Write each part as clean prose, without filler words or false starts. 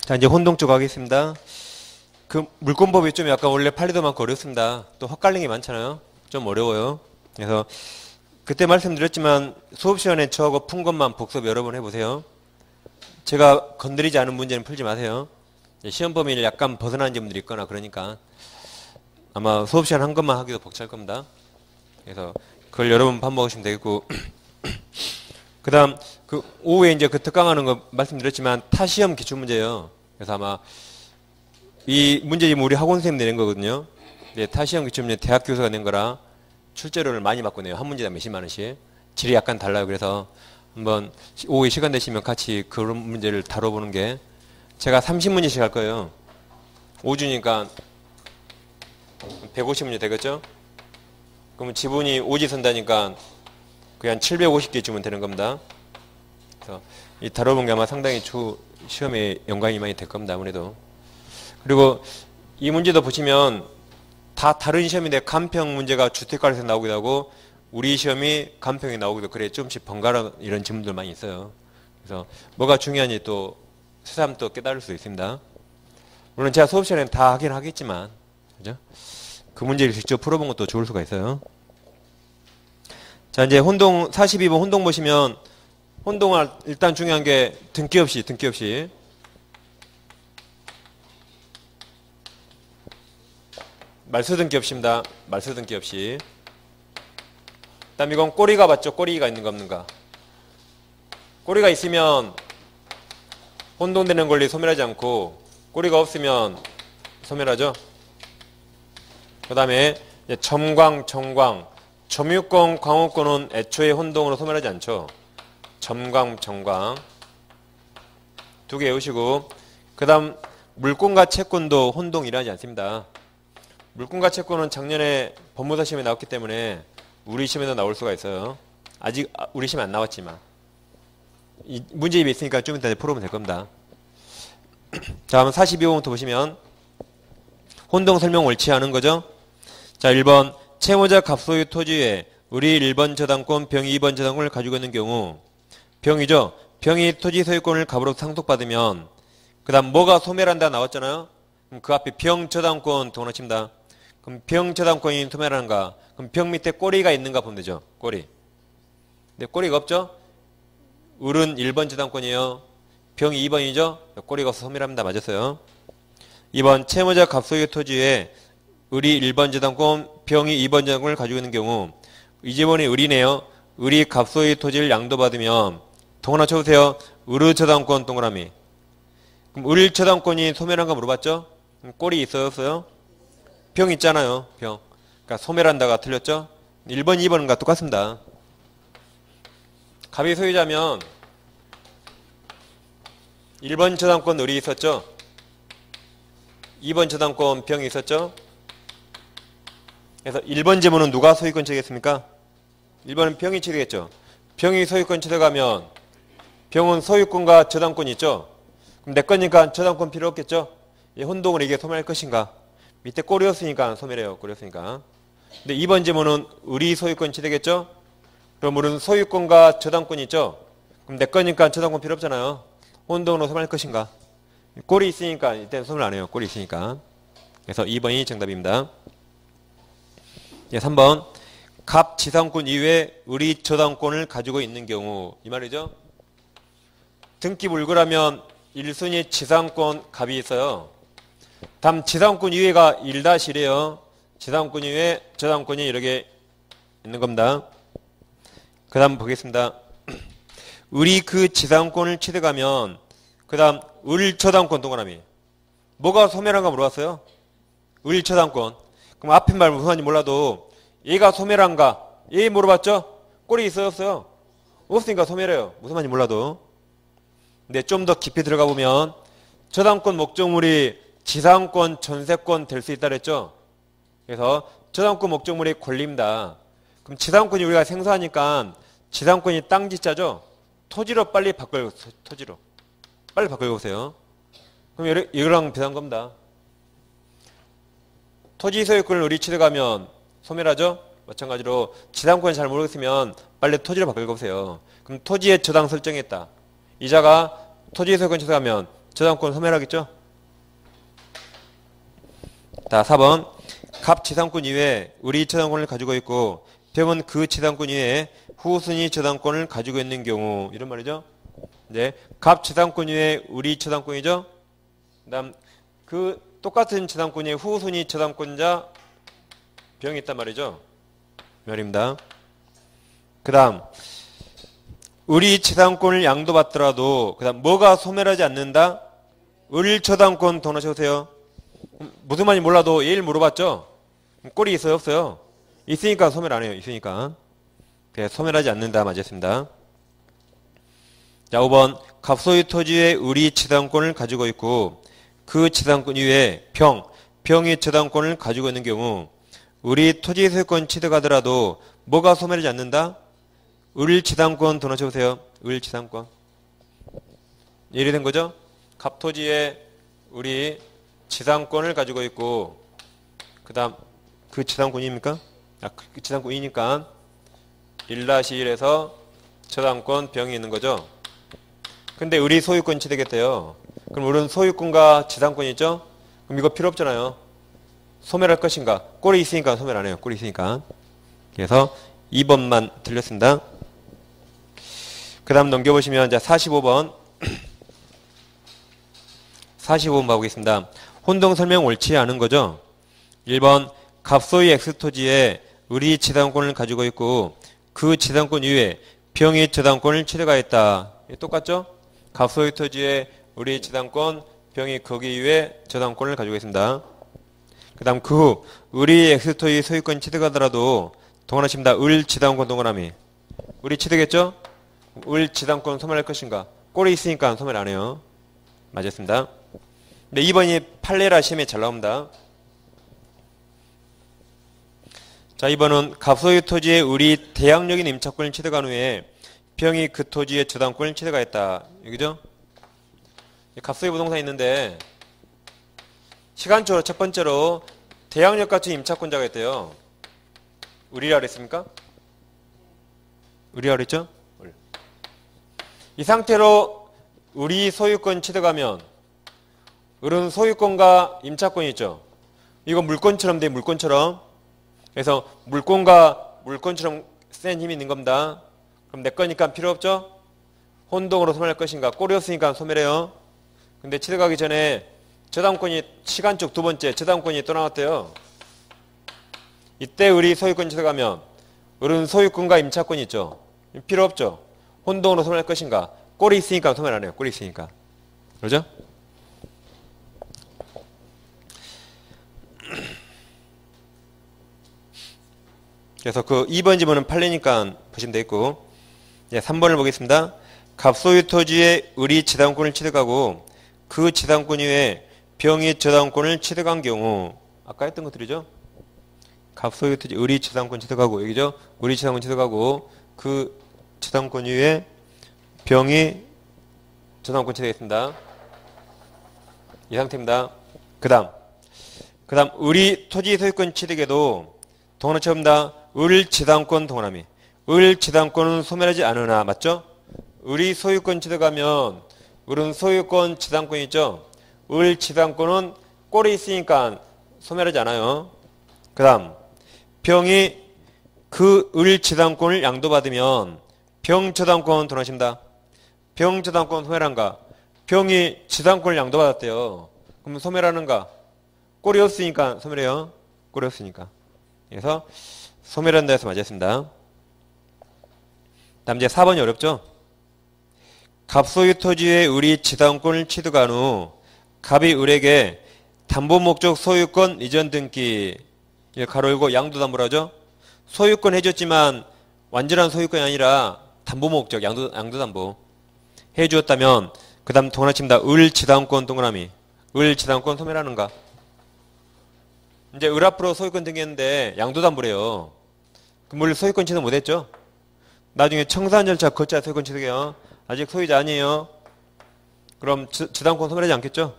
자, 이제 혼동 쪽 하겠습니다. 그 물권법이 좀 약간 원래 판례도 많고 어렵습니다. 또 헛갈린 게 많잖아요. 좀 어려워요. 그래서 그때 말씀드렸지만 수업 시간에 저하고 푼 것만 복습 여러 번 해보세요. 제가 건드리지 않은 문제는 풀지 마세요. 시험 범위를 약간 벗어나는 점들이 있거나 그러니까 아마 수업 시간 한 것만 하기도 벅찰 겁니다. 그래서 그걸 여러 번 반복하시면 되겠고 그 다음 그 오후에 이제 그 특강하는 거 말씀드렸지만 타시험 기출문제예요. 그래서 아마 이 문제 지금 우리 학원 선생님 내는 거거든요. 네, 타시험 기출문제 대학 교수가 낸 거라 출제료를 많이 받고 내요. 한 문제당 몇십만 원씩. 질이 약간 달라요. 그래서 한번 오후에 시간 되시면 같이 그런 문제를 다뤄보는 게 제가 30문제씩 할 거예요. 5주니까 150문제 되겠죠? 그러면 지분이 오지 선다니까 그냥 750개 주면 되는 겁니다. 그래서 이 다뤄본 게 아마 상당히 시험에 연관이 많이 될 겁니다. 아무래도. 그리고 이 문제도 보시면 다 다른 시험인데 간평 문제가 주택가에서 나오기도 하고 우리 시험이 간평이 나오기도 그래 좀씩 번갈아 이런 질문들 많이 있어요. 그래서 뭐가 중요한지 또 새삼 또 깨달을 수 있습니다. 물론 제가 수업 시간에 다 하긴 하겠지만 그죠? 그 문제를 직접 풀어본 것도 좋을 수가 있어요. 자, 이제 혼동 42번 혼동 보시면 혼동할 일단 중요한 게 등기 없이 말소 등기 없입니다. 말소 등기 없이. 그다음 이건 꼬리가 맞죠? 꼬리가 있는가 없는가? 꼬리가 있으면 혼동되는 권리 소멸하지 않고 꼬리가 없으면 소멸하죠. 그 다음에 점광, 정광, 점유권, 광호권은 애초에 혼동으로 소멸하지 않죠. 점광, 정광 두 개 외우시고 그 다음 물권과 채권도 혼동 일어나지 않습니다. 물권과 채권은 작년에 법무사 시험에 나왔기 때문에 우리 시험에도 나올 수가 있어요. 아직 우리 시험에 안 나왔지만 이 문제집이 있으니까 좀 이따 풀어보면 될 겁니다. 자, 그럼 42번부터 보시면 혼동 설명 옳지 않은 거죠. 자, 1번 채무자 갑소유 토지에 을이 1번 저당권, 병이 2번 저당권을 가지고 있는 경우 병이죠. 병이 토지 소유권을 갑으로 상속받으면 그 다음 뭐가 소멸한다 나왔잖아요. 그럼 그 앞에 병 저당권 동원하십니다. 그럼 병 저당권이 소멸하는가? 그럼 병 밑에 꼬리가 있는가 보면 되죠. 꼬리. 근데 꼬리가 없죠? 을은 1번 저당권이에요. 병이 2번이죠? 꼬리가 없어 소멸합니다. 맞았어요. 2번 채무자 갑소유 토지에 을이 1번 저당권, 병이 2번 저당권을 가지고 있는 경우 이 지번이 을이네요. 을이 갑소유 토지를 양도받으면 동그라미 쳐보세요. 을의 저당권 동그라미. 그럼 을 저당권이 소멸한가 물어봤죠? 그럼 꼬리 있어요? 없어요? 병 있잖아요. 병. 그러니까 소멸한다가 틀렸죠? 1번, 2번과 똑같습니다. 갑이 소유자면 1번 저당권 을이 있었죠? 2번 저당권 병이 있었죠? 그래서 1번 지문은 누가 소유권 취득했습니까? 1번은 병이 취득했죠. 병이 소유권 취득하면 병은 소유권과 저당권이 있죠? 그럼 내 거니까 저당권 필요 없겠죠? 이 혼동을 이게 소멸할 것인가? 밑에 꼬리였으니까 소멸해요. 꼬리였으니까. 근데 2번 지문은 을이 소유권 취득했죠? 그럼 을은 소유권과 저당권이 있죠? 그럼 내 거니까 저당권 필요 없잖아요. 혼동으로 소멸할 것인가? 꼬리 있으니까 이때는 소멸 안 해요. 꼬리 있으니까. 그래서 2번이 정답입니다. 3번 갑 지상권 이외에 을이 저당권을 가지고 있는 경우 이 말이죠. 등기 불구라면 1순위 지상권 갑이 있어요. 다음 지상권 이외가 1-1이에요. 지상권 이외에 저당권이 이렇게 있는 겁니다. 그 다음 보겠습니다. 을이 그 지상권을 취득하면 그 다음 을 저당권 동그라미. 뭐가 소멸한가 물어봤어요. 을 저당권. 그럼 앞에 말 무슨 말인지 몰라도 얘가 소멸한가? 얘 물어봤죠? 꼬리 있어요? 없어요? 없으니까 소멸해요. 무슨 말인지 몰라도. 근데 좀 더 깊이 들어가 보면 저당권 목적물이 지상권, 전세권 될 수 있다 그랬죠? 그래서 저당권 목적물이 권리입니다. 그럼 지상권이 우리가 생소하니까 지상권이 땅 지자죠? 토지로 빨리 바꿔요. 토지로. 빨리 바꿔보세요. 그럼 이거랑 비슷한 겁니다. 토지 소유권을 우리 취득하면 소멸하죠? 마찬가지로 지상권을 잘 모르겠으면 빨리 토지로 바꿔보세요. 그럼 토지의 저당 설정했다. 이자가 토지 소유권 취득하면 저당권 소멸하겠죠? 자, 4번. 갑 지상권 이외에 우리 저당권을 가지고 있고 병은 그 지상권 이외에 후순위 저당권을 가지고 있는 경우 이런 말이죠. 네, 갑 지상권 이외에 우리 저당권이죠. 그다음 그 똑같은 저당권의 후순위 저당권자 병이 있단 말이죠. 말입니다. 그다음 우리 저당권을 양도받더라도 그다음 뭐가 소멸하지 않는다? 을 저당권 동원하셔보세요. 무슨 말인지 몰라도 예를 물어봤죠? 꼴이 있어요? 없어요? 있으니까 소멸 안 해요. 있으니까. 그래서 소멸하지 않는다. 맞았습니다. 자, 5번. 갑소유 토지에 우리 지당권을 가지고 있고 그 지당권 이외에 병이 지당권을 가지고 있는 경우 우리 토지 소유권 취득하더라도 뭐가 소멸하지 않는다? 을 지당권 동원하셔보세요. 을 지당권. 예를 든 거죠? 갑토지에 우리 지상권을 가지고 있고 그 다음 그 지상권입니까? 그 지상권이니까 1-1에서 저당권 병이 있는 거죠. 근데 우리 소유권 취득했대요. 그럼 우리는 소유권과 지상권이 있죠? 그럼 이거 필요 없잖아요. 소멸할 것인가? 꼴이 있으니까 소멸 안 해요. 꼴이 있으니까. 그래서 2번만 틀렸습니다. 그 다음 넘겨보시면 이제 45번 45번 봐보겠습니다. 혼동 설명 옳지 않은 거죠. 1번 갑소유 X토지에 우리 지당권을 가지고 있고 그 지당권 이외에 병이 저당권을 취득하였다. 똑같죠? 갑소유 토지에 우리 지당권 병이 거기 이외에 저당권을 가지고 있습니다. 그 다음 그 후 우리 X토지 소유권 취득하더라도 동원하십니다. 을 지당권 동원함이 우리 취득했죠? 을 지당권 소멸할 것인가? 꼴이 있으니까 소멸 안 해요. 맞았습니다. 네, 2번이 판례라 시험에 잘 나옵니다. 자, 2번은 갑소유 토지에 우리 대항력인 임차권을 취득한 후에 병이 그 토지의 저당권을 취득하였다. 여기죠? 갑소유 부동산이 있는데 시간적으로 첫 번째로 대항력 갖춘 임차권자가 있대요. 을이라 그랬습니까? 을이라 그랬죠? 이 상태로 우리 소유권 취득하면 을은 소유권과 임차권이 있죠. 이거 물권처럼 돼, 물권처럼. 그래서 물권과 물권처럼 센 힘이 있는 겁니다. 그럼 내 거니까 필요 없죠? 혼동으로 소멸할 것인가? 꼴이었으니까 소멸해요. 근데 취득하기 전에 저당권이 시간적 두 번째 저당권이 또 나왔대요. 이때 우리 소유권 취득하면 을은 소유권과 임차권이 있죠. 필요 없죠? 혼동으로 소멸할 것인가? 꼴이 있으니까 소멸 안 해요. 꼴이 있으니까. 그러죠? 그래서 그 2번 지문은 판례니까 보시면 되겠고, 예, 3번을 보겠습니다. 갑소유 토지에 을이 지당권을 취득하고 그 지당권 이외에 병이 저당권을 취득한 경우 아까 했던 것들이죠. 갑소유 토지 을이 지당권 취득하고 여기죠. 을이 지당권 취득하고 그 지당권 이외에 병이 저당권 취득했습니다. 이 상태입니다. 그 다음 을이 토지 소유권 취득에도 동원은 처음이다. 을 지당권 동원함이. 을 지당권은 소멸하지 않으나 맞죠? 을이 소유권 취득하면 을은 소유권 지당권이 있죠. 을 지당권은 꼴이 있으니까 소멸하지 않아요. 그 다음 병이 그 을 지당권을 양도받으면 병 저당권 동원하십니다. 병 저당권 소멸한가? 병이 지당권을 양도받았대요. 그럼 소멸하는가? 꼴이 없으니까 소멸해요. 꼴이 없으니까. 그래서 소멸한다 해서 맞았습니다. 다음 이제 4번이 어렵죠? 갑소유 토지에 을이 지당권을 취득한 후 갑이 을에게 담보 목적 소유권 이전 등기 가로 열고 양도담보를 하죠. 소유권 해줬지만 완전한 소유권이 아니라 담보 목적 양도담보 해주었다면 그 다음 동원하칩니다. 을 지당권 동그라미. 을 지당권 소멸하는가? 이제 을 앞으로 소유권 등기했는데 양도담보래요. 그럼 을 소유권 취득 못했죠? 나중에 청산 절차 거쳐야 소유권 취득해요. 아직 소유자 아니에요. 그럼 지당권 소멸하지 않겠죠?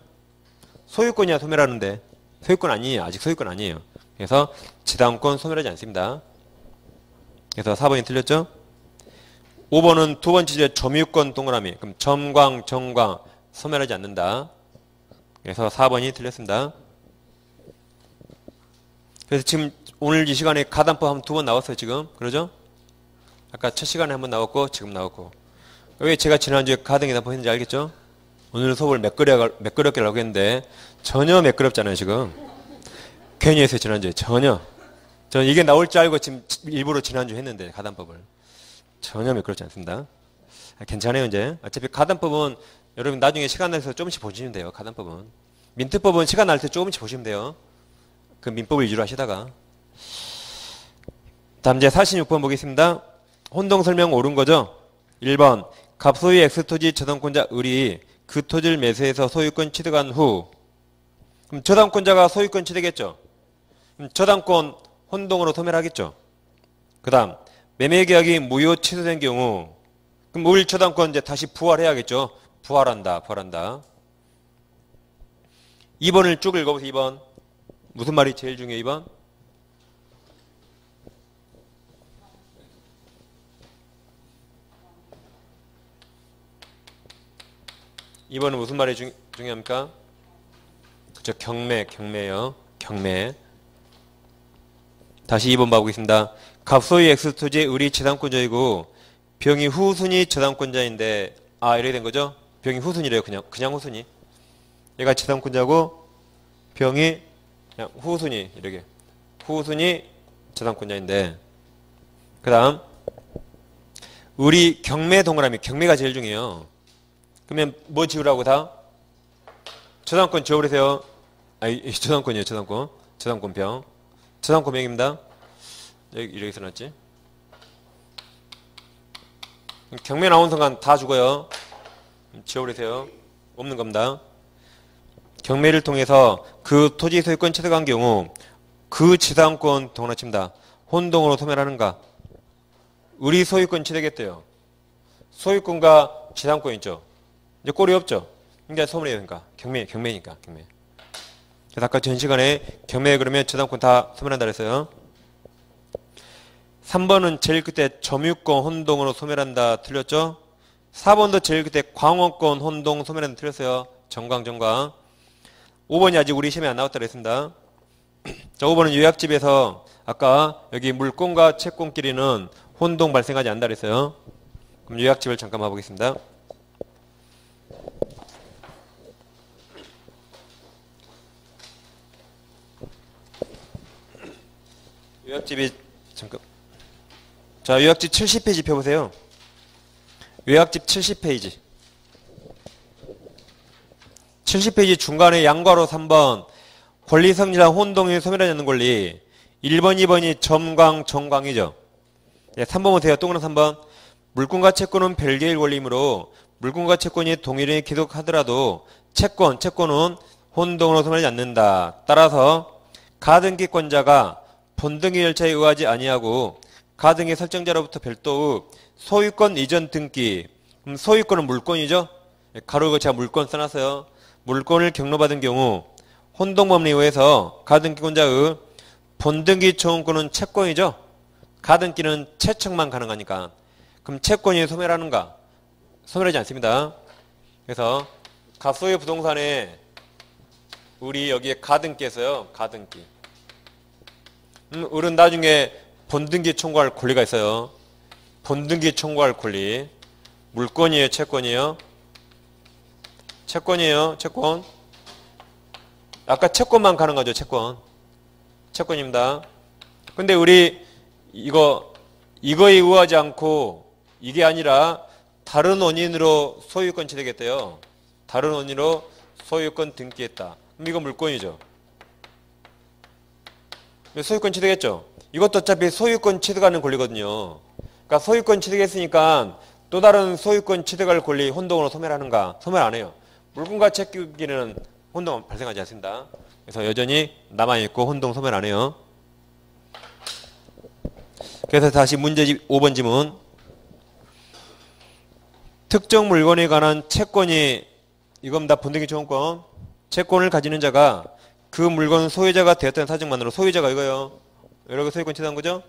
소유권이야 소멸하는데 소유권 아니에요. 아직 소유권 아니에요. 그래서 지당권 소멸하지 않습니다. 그래서 4번이 틀렸죠? 5번은 두 번째 점유권 동그라미. 그럼 점광, 정광 소멸하지 않는다. 그래서 4번이 틀렸습니다. 그래서 지금 오늘 이 시간에 가담법 한 2번 나왔어요, 지금. 그러죠? 아까 첫 시간에 한 번 나왔고, 지금 나왔고. 왜 제가 지난주에 가등기담법 했는지 알겠죠? 오늘 수업을 매끄럽게 하려고 했는데, 전혀 매끄럽잖아요, 지금. 괜히 했어요, 지난주에. 전혀. 저는 이게 나올 줄 알고 지금 일부러 지난주에 했는데, 가담법을. 전혀 매끄럽지 않습니다. 괜찮아요, 이제. 어차피 가담법은 여러분 나중에 시간 날 때 조금씩 보시면 돼요, 가담법은. 민트법은 시간 날 때 조금씩 보시면 돼요. 그 민법을 위주로 하시다가. 다음 이제 46번 보겠습니다. 혼동 설명 옳은 거죠? 1번. 갑소유 X토지 저당권자 을이 그 토지를 매수해서 소유권 취득한 후. 그럼 저당권자가 소유권 취득했죠? 그럼 저당권 혼동으로 소멸하겠죠? 그 다음. 매매계약이 무효 취소된 경우. 그럼 을 저당권 이제 다시 부활해야겠죠? 부활한다. 2번을 쭉 읽어보세요, 2번. 무슨 말이 제일 중요해, 2번? 이번은 무슨 말이 중요합니까? 그쵸, 경매예요. 경매. 다시 2번 봐보겠습니다. 갑소유 X토지의 을이 저당권자이고 병이 후순위 저당권자인데 이렇게 된 거죠? 병이 후순위래요. 그냥 후순위. 얘가 저당권자고 병이 그냥 후순위 이렇게. 후순위 저당권자인데 그 다음 을이 경매 동그라미. 경매가 제일 중요해요. 그러면 뭐 지우라고 다? 저당권 지워버리세요. 저당권이에요. 저당권병. 저당권병입니다. 여기 이렇게 써놨지. 경매 나온 순간 다 죽어요. 지워버리세요. 없는 겁니다. 경매를 통해서 그 토지 소유권 취득한 경우 그 지상권 동원합니다. 혼동으로 소멸하는가? 을이 소유권 취득했대요. 소유권과 지상권 있죠. 이제 꼴이 없죠. 이제 소멸이에요. 그러니까 경매니까 경매. 그래서 아까 전 시간에 경매 그러면 저당권 다 소멸한다 그랬어요. 3번은 제일 끝에 점유권 혼동으로 소멸한다 틀렸죠? 4번도 제일 끝에 광원권 혼동 소멸한다 틀렸어요. 정광. 5번이 아직 우리 시험에 안 나왔다 그랬습니다. 자, 5번은 요약집에서 아까 여기 물권과 채권끼리는 혼동 발생하지 않는다 그랬어요. 그럼 요약집을 잠깐 봐보겠습니다. 요약집이 잠깐. 자, 요약집 70페이지 펴보세요. 요약집 70페이지. 70페이지 중간에 양괄호 3번 권리성질한 혼동이 소멸하지 않는 권리. 1번, 2번이 점광, 정광이죠. 네, 3번 보세요. 동그란 3번. 물권과 채권은 별개의 권리이므로 물권과 채권이 동일히 기록하더라도 채권은 혼동으로 소멸하지 않는다. 따라서 가등기권자가 본등기 절차에 의하지 아니하고 가등기 설정자로부터 별도의 소유권 이전 등기. 소유권은 물권이죠. 가로고 제가 물권 써놨어요. 물권을 경로받은 경우 혼동법리에 의해서 가등기권자의 본등기 초원권은 채권이죠. 가등기는 채척만 가능하니까. 그럼 채권이 소멸하는가? 소멸하지 않습니다. 그래서 갑소유 부동산에 우리 여기에 가등기 했어요. 가등기. 을은 나중에 본등기 청구할 권리가 있어요. 본등기 청구할 권리. 물권이에요, 채권이에요? 채권이에요, 채권. 아까 채권만 가능하죠, 채권. 채권입니다. 근데 우리 이거에 의하지 않고 이게 아니라 다른 원인으로 소유권 취득했대요. 다른 원인으로 소유권 등기했다. 그럼 이거 물권이죠. 소유권 취득했죠. 이것도 어차피 소유권 취득하는 권리거든요. 그러니까 소유권 취득했으니까 또 다른 소유권 취득할 권리 혼동으로 소멸하는가? 소멸 안 해요. 물권과 채권기는 혼동 발생하지 않습니다. 그래서 여전히 남아있고 혼동 소멸 안 해요. 그래서 다시 문제집 5번 지문. 특정 물건에 관한 채권이 이겁니다. 본등기 초원권. 채권을 가지는 자가 그 물건 소유자가 되었다는 사정만으로 소유자가 이거요. 여러 개 소유권 취득한 거죠?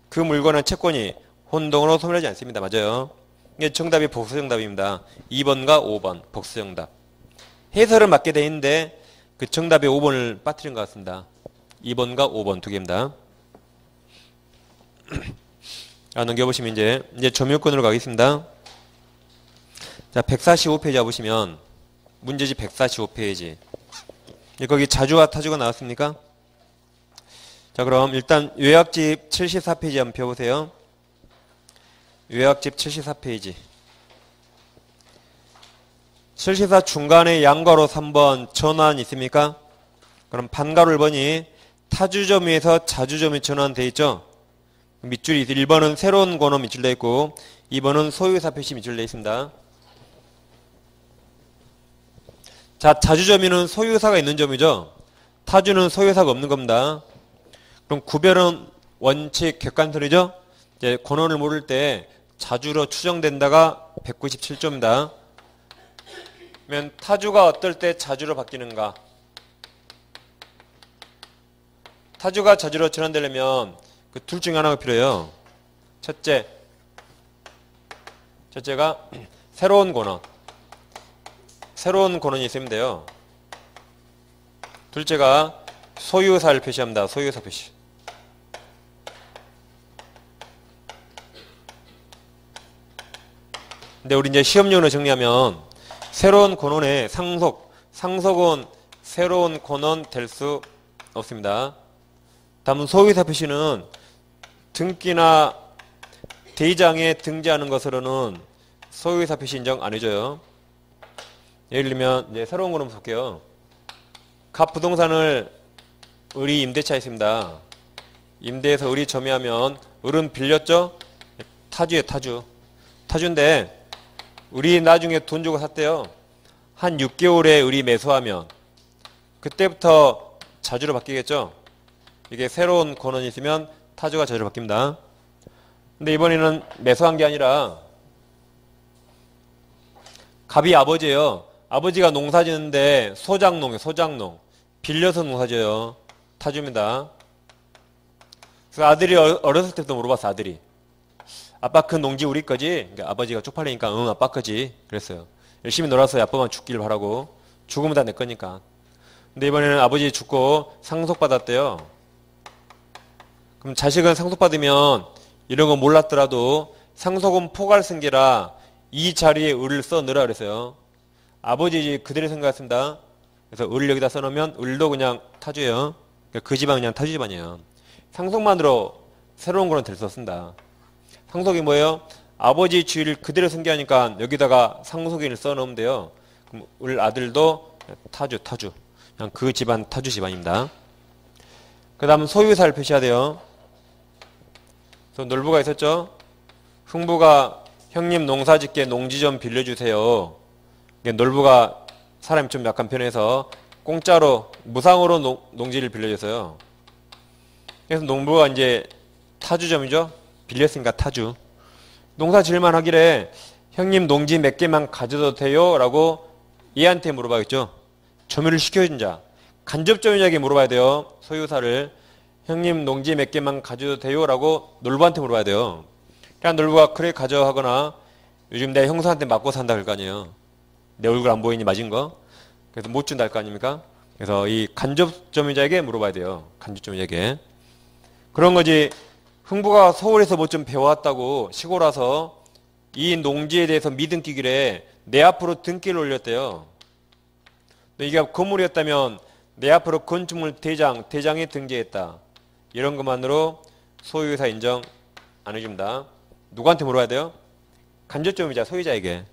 그 물건은 채권이 혼동으로 소멸하지 않습니다. 맞아요. 이게 정답이 복수정답입니다. 2번과 5번 복수정답. 해설은 맞게 돼 있는데 그 정답에 5번을 빠뜨린 것 같습니다. 2번과 5번 두 개입니다. 넘겨보시면 이제 점유권으로 가겠습니다. 자, 145페이지 와보시면 문제집 145페이지. 거기 자주와 타주가 나왔습니까? 자, 그럼 일단 요약집 74페이지 한번 펴보세요. 요약집 74페이지. 74 중간에 양가로 3번 전환 있습니까? 그럼 반가로 1번이 타주점유에서 자주점유 전환되어 있죠? 밑줄이 1번은 새로운 권어 밑줄되어 있고 2번은 소유사 표시 밑줄되어 있습니다. 자, 자주점유는 소유사가 있는 점이죠. 타주는 소유사가 없는 겁니다. 그럼 구별은 원칙 객관설이죠. 이제 권원을 모를 때 자주로 추정된다가 197조입니다. 그러면 타주가 어떨 때 자주로 바뀌는가? 타주가 자주로 전환되려면 그 둘 중에 하나가 필요해요. 첫째가 새로운 권원. 새로운 권원이 있으면 돼요. 둘째가 소유사를 표시합니다. 소유사 표시. 근데 우리 이제 시험용으로 정리하면 새로운 권원의 상속은 새로운 권원 될 수 없습니다. 다음은 소유사 표시는 등기나 대장에 등재하는 것으로는 소유사 표시 인정 안 해줘요. 예를 들면 이제 새로운 권원 볼게요. 갑 부동산을 을이 임대차 했습니다. 임대해서 을이 점유하면 을은 빌렸죠? 타주에 타주인데 을이 나중에 돈 주고 샀대요. 한 6개월에 을이 매수하면 그때부터 자주로 바뀌겠죠? 이게 새로운 권원이 있으면 타주가 자주로 바뀝니다. 근데 이번에는 매수한 게 아니라 갑이 아버지예요. 아버지가 농사 짓는데 소작농. 빌려서 농사 지어요. 타주입니다. 그래서 아들이 어렸을 때부터 물어봤어, 아들이. 아빠 그 농지 우리 거지? 그러니까 아버지가 쪽팔리니까 응, 아빠 거지. 그랬어요. 열심히 놀아서 아빠만 죽길 바라고. 죽으면 다 내 거니까. 근데 이번에는 아버지 죽고 상속받았대요. 그럼 자식은 상속받으면 이런 거 몰랐더라도 상속은 포괄승계라 이 자리에 을을 써넣으라 그랬어요. 아버지 그대로 생각했습니다. 그래서 을을 여기다 써놓으면 을도 그냥 타주예요. 그러니까 그 집안 그냥 타주 집안이에요. 상속만으로 새로운 거는 될 수 없습니다. 상속이 뭐예요? 아버지 주의를 그대로 승계하니까 여기다가 상속인을 써놓으면 돼요. 그럼 을 아들도 타주. 그냥 그 집안 타주 집안입니다. 그 다음 소유사를 표시해야 돼요. 그래서 놀부가 있었죠. 흥부가 형님 농사짓게 농지 좀 빌려주세요. 놀부가 사람이 좀 약간 변해서 공짜로 무상으로 농지를 빌려줬어요. 그래서 농부가 이제 타주점이죠. 빌렸으니까 타주. 농사 지을만 하길래 형님 농지 몇 개만 가져도 돼요? 라고 얘한테 물어봐야겠죠. 점유를 시켜준 자. 간접점유자에게 물어봐야 돼요. 소유사를. 형님 농지 몇 개만 가져도 돼요? 라고 놀부한테 물어봐야 돼요. 그냥 놀부가 그래 가져 하거나 요즘 내 형사한테 맞고 산다 그럴 거 아니에요. 내 얼굴 안 보이니 맞은 거. 그래서 못 준다 할 거 아닙니까? 그래서 이 간접점유자에게 물어봐야 돼요. 간접점유자에게. 그런 거지. 흥부가 서울에서 뭐 좀 배워왔다고 시골 와서 이 농지에 대해서 미등 끼길래 내 앞으로 등기를 올렸대요. 근데 이게 건물이었다면 내 앞으로 건축물 대장에 등재했다. 이런 것만으로 소유사 인정 안 해줍니다. 누구한테 물어봐야 돼요? 간접점유자 소유자에게.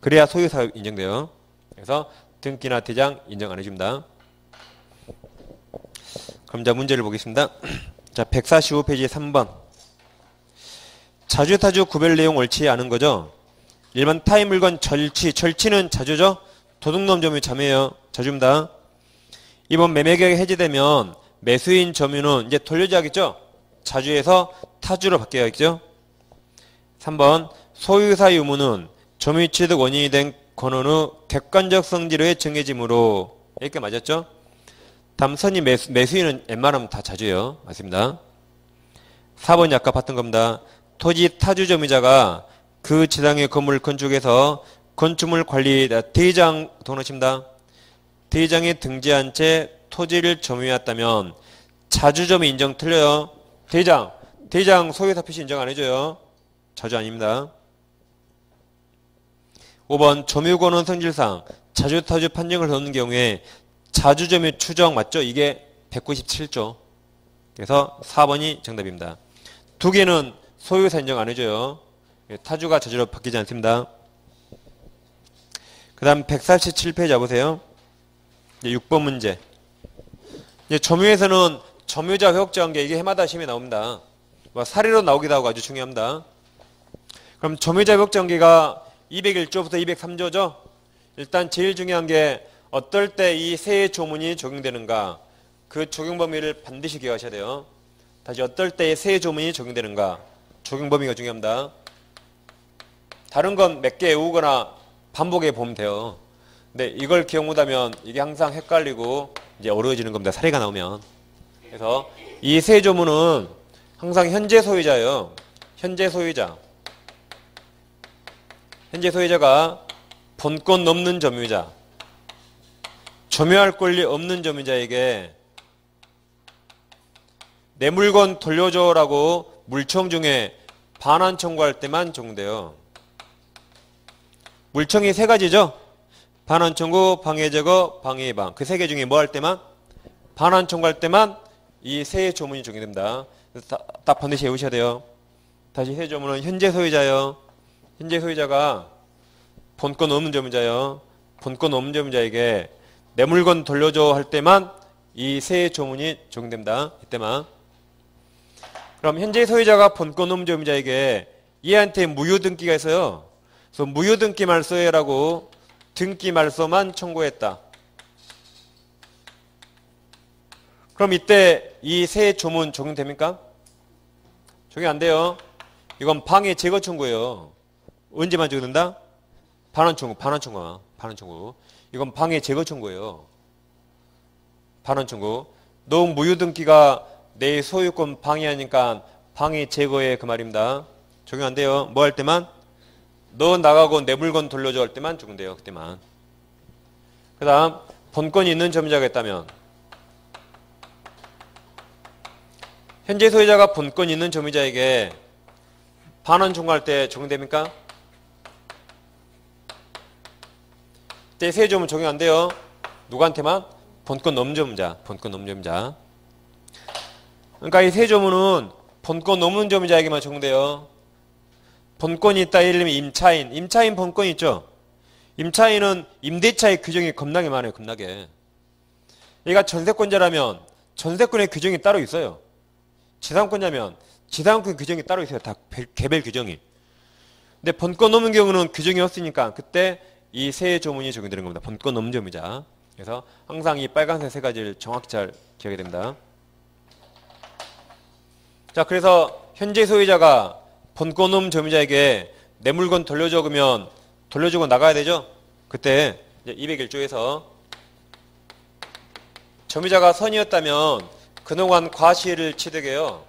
그래야 소유사 인정돼요. 그래서 등기나 대장 인정 안 해줍니다. 그럼 자 문제를 보겠습니다. 자 145페이지 3번. 자주 타주 구별 내용 옳지 않은 거죠. 1번 타의 물건 절취는 자주죠. 도둑놈 점유 자매예요. 자주입니다. 2번 매매계약이 해지되면 매수인 점유는 이제 돌려줘야겠죠. 자주에서 타주로 바뀌어야겠죠. 3번 소유사 유무는 점유 취득 원인이 된 권원 후 객관적 성질의 정해짐으로 이렇게 맞았죠. 다음 선이 매수인은 웬만하면 다 자주예요. 맞습니다. 4번이 아까 봤던 겁니다. 토지 타주 점유자가 그 지상의 건물 건축에서 건축물 관리 대장 동원하십니다. 대장이 등재한 채 토지를 점유해왔다면 자주점유 인정 틀려요. 대장 소유사 표시 인정 안 해줘요. 자주 아닙니다. 5번 점유권은 성질상 자주타주 판정을 넣는 경우에 자주점유 추정 맞죠? 이게 197조. 그래서 4번이 정답입니다. 두 개는 소유사 인정 안 해줘요. 타주가 자주로 바뀌지 않습니다. 그 다음 147페이지 잡으세요. 6번 문제. 점유에서는 점유자 회복자관계 이게 해마다 시험에 나옵니다. 사례로 나오기도 하고 아주 중요합니다. 그럼 점유자 회복자관계가 201조부터 203조죠. 일단 제일 중요한 게 어떨 때 이 세 조문이 적용되는가. 그 적용 범위를 반드시 기억하셔야 돼요. 다시 어떨 때 세 조문이 적용되는가. 적용 범위가 중요합니다. 다른 건 몇 개 외우거나 반복해 보면 돼요. 근데 이걸 기억 못하면 이게 항상 헷갈리고 이제 어려워지는 겁니다. 사례가 나오면. 그래서 이 세 조문은 항상 현재 소유자예요. 현재 소유자. 현재 소유자가 본권 넘는 점유자, 점유할 권리 없는 점유자에게 내 물건 돌려줘라고 물청 중에 반환 청구할 때만 적용돼요. 물청이 세 가지죠. 반환 청구, 방해 제거, 방해 예방. 그 세 개 중에 뭐 할 때만? 반환 청구할 때만 이 세 조문이 적용됩니다. 딱 반드시 외우셔야 돼요. 다시 세 조문은 현재 소유자요. 현재 소유자가 본권 없는 점유자요. 본권 없는 점유자에게 내 물건 돌려줘 할 때만 이 세 조문이 적용됩니다. 이때만. 그럼 현재 소유자가 본권 없는 점유자에게 얘한테 무효 등기가 있어요. 그래서 무효 등기 말소해라고 등기 말소만 청구했다. 그럼 이때 이 세 조문 적용됩니까? 적용 안 돼요. 이건 방해 제거 청구예요. 언제만 적용된다? 반환 청구. 이건 방해 제거 청구예요. 반환 청구. 너 무효 등기가 내 소유권 방해하니까 방해 제거해 그 말입니다. 적용 안 돼요. 뭐 할 때만? 너 나가고 내 물건 돌려줘 할 때만 적용돼요. 그때만. 그 다음 본권이 있는 점유자가 있다면 현재 소유자가 본권이 있는 점유자에게 반환 청구할 때 적용됩니까? 이때 세 조문 적용 안 돼요. 누구한테만? 본권 넘는 점유자. 본권 넘는 점유자. 그러니까 이 세 조문은 본권 넘는 점유자에게만 적용돼요. 본권이 있다. 예를 들면 임차인. 임차인 본권이 있죠. 임차인은 임대차의 규정이 겁나게 많아요. 겁나게. 얘가 전세권자라면 전세권의 규정이 따로 있어요. 지상권자면 지상권 규정이 따로 있어요. 다 개별 규정이. 근데 본권 넘는 경우는 규정이 없으니까 그때 이 세 조문이 적용되는 겁니다. 본권 넘는 점유자. 그래서 항상 이 빨간색 세 가지를 정확히 잘 기억해야 됩니다. 자, 그래서 현재 소유자가 본권 넘는 점유자에게 내 물건 돌려줘 그러면 돌려주고 나가야 되죠. 그때 이제 201조에서 점유자가 선이었다면 그동안 과시를 취득해요.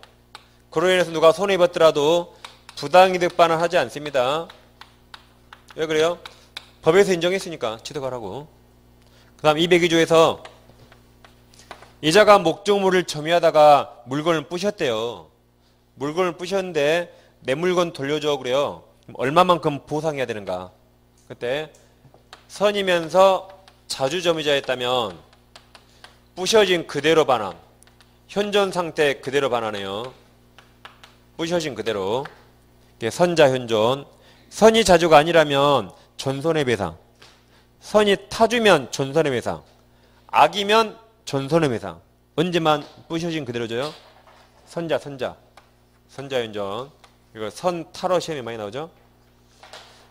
그로 인해서 누가 손해봤더라도 부당이득 반환하지 않습니다. 왜 그래요? 법에서 인정했으니까 취득하라고. 그 다음 202조에서 이자가 목적물을 점유하다가 물건을 부셨대요. 물건을 부셨는데 내 물건 돌려줘 그래요. 그럼 얼마만큼 보상해야 되는가? 그때 선이면서 자주점유자였다면 부셔진 그대로 반환. 현존 상태 그대로 반환해요. 부셔진 그대로. 선자 현존. 선이 자주가 아니라면 전손해배상. 선이 타주면 전손해배상. 악이면 전손해배상. 언제만 부셔진 그대로 줘요? 선자 현존. 이거 선 탈허 시험에 많이 나오죠?